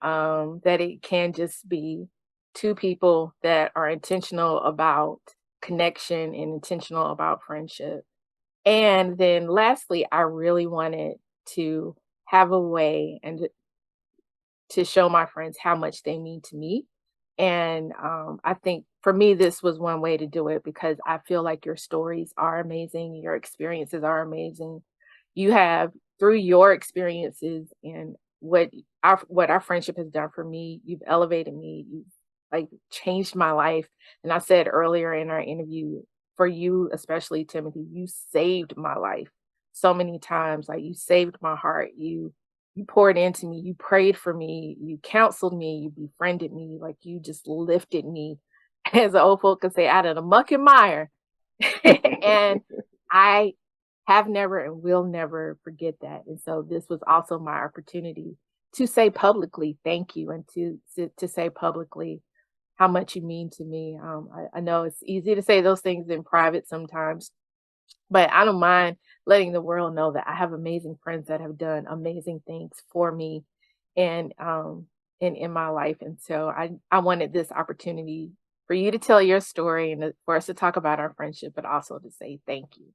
That it can just be two people that are intentional about connection and intentional about friendship. And then lastly, I really wanted to have a way and to show my friends how much they mean to me. And I think for me, this was one way to do it because I feel like your stories are amazing, your experiences are amazing. You have, through your experiences and what our friendship has done for me, you've elevated me, you've like changed my life. And I said earlier in our interview, for you, especially Timothy, you saved my life so many times. Like you saved my heart. You poured into me, you prayed for me, you counseled me, you befriended me, like you just lifted me, as the old folk could say, out of the muck and mire. And I have never and will never forget that. And so this was also my opportunity to say publicly thank you and to say publicly how much you mean to me. I know it's easy to say those things in private sometimes, but I don't mind letting the world know that I have amazing friends that have done amazing things for me and in my life. And so I wanted this opportunity for you to tell your story and for us to talk about our friendship, but also to say thank you.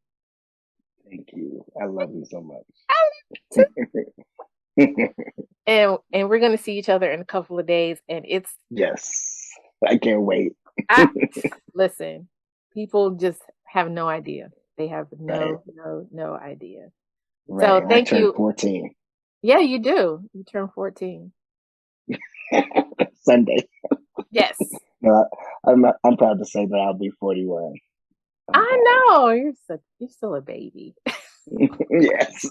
Thank you. I love you so much. And we're gonna see each other in a couple of days. And it's Yes. I can't wait. I listen, people just have no idea. They have Right. no idea. Right. So And I thank turned you. 14 Yeah, you do. You turn 14. Sunday. Yes. No, I'm proud to say that I'll be 41. I know. You're still a baby. Yes.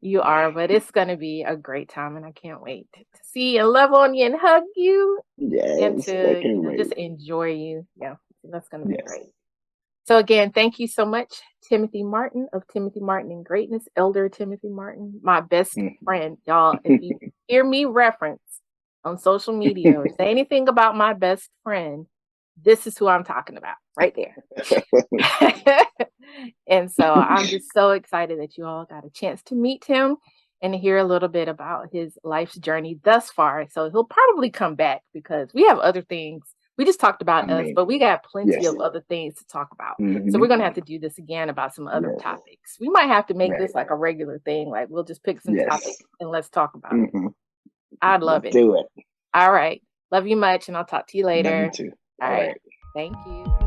You are, but it's gonna be a great time and I can't wait to see and love on you and hug you and Yes. I to, can't just wait. enjoy you. Yeah, that's gonna be Yes. great. So again, thank you so much, Timothy Martin of Timothy Martin and Greatness, Elder Timothy Martin, my best friend. Y'all, if you hear me reference on social media or say anything about my best friend, this is who I'm talking about right there. And so I'm just so excited that you all got a chance to meet him and to hear a little bit about his life's journey thus far. So he'll probably come back because we have other things. We just talked I about us, mean, but we got plenty yes. of other things to talk about. So Hmm. we're going to have to do this again about some other Yes. topics. We might have to make Right. this like a regular thing. Like we'll just pick some Yes. topics and let's talk about it. Hmm. I'd love Let's it. do it. All right. Love you much. And I'll talk to you Love you later. too. All All right. right. Thank you.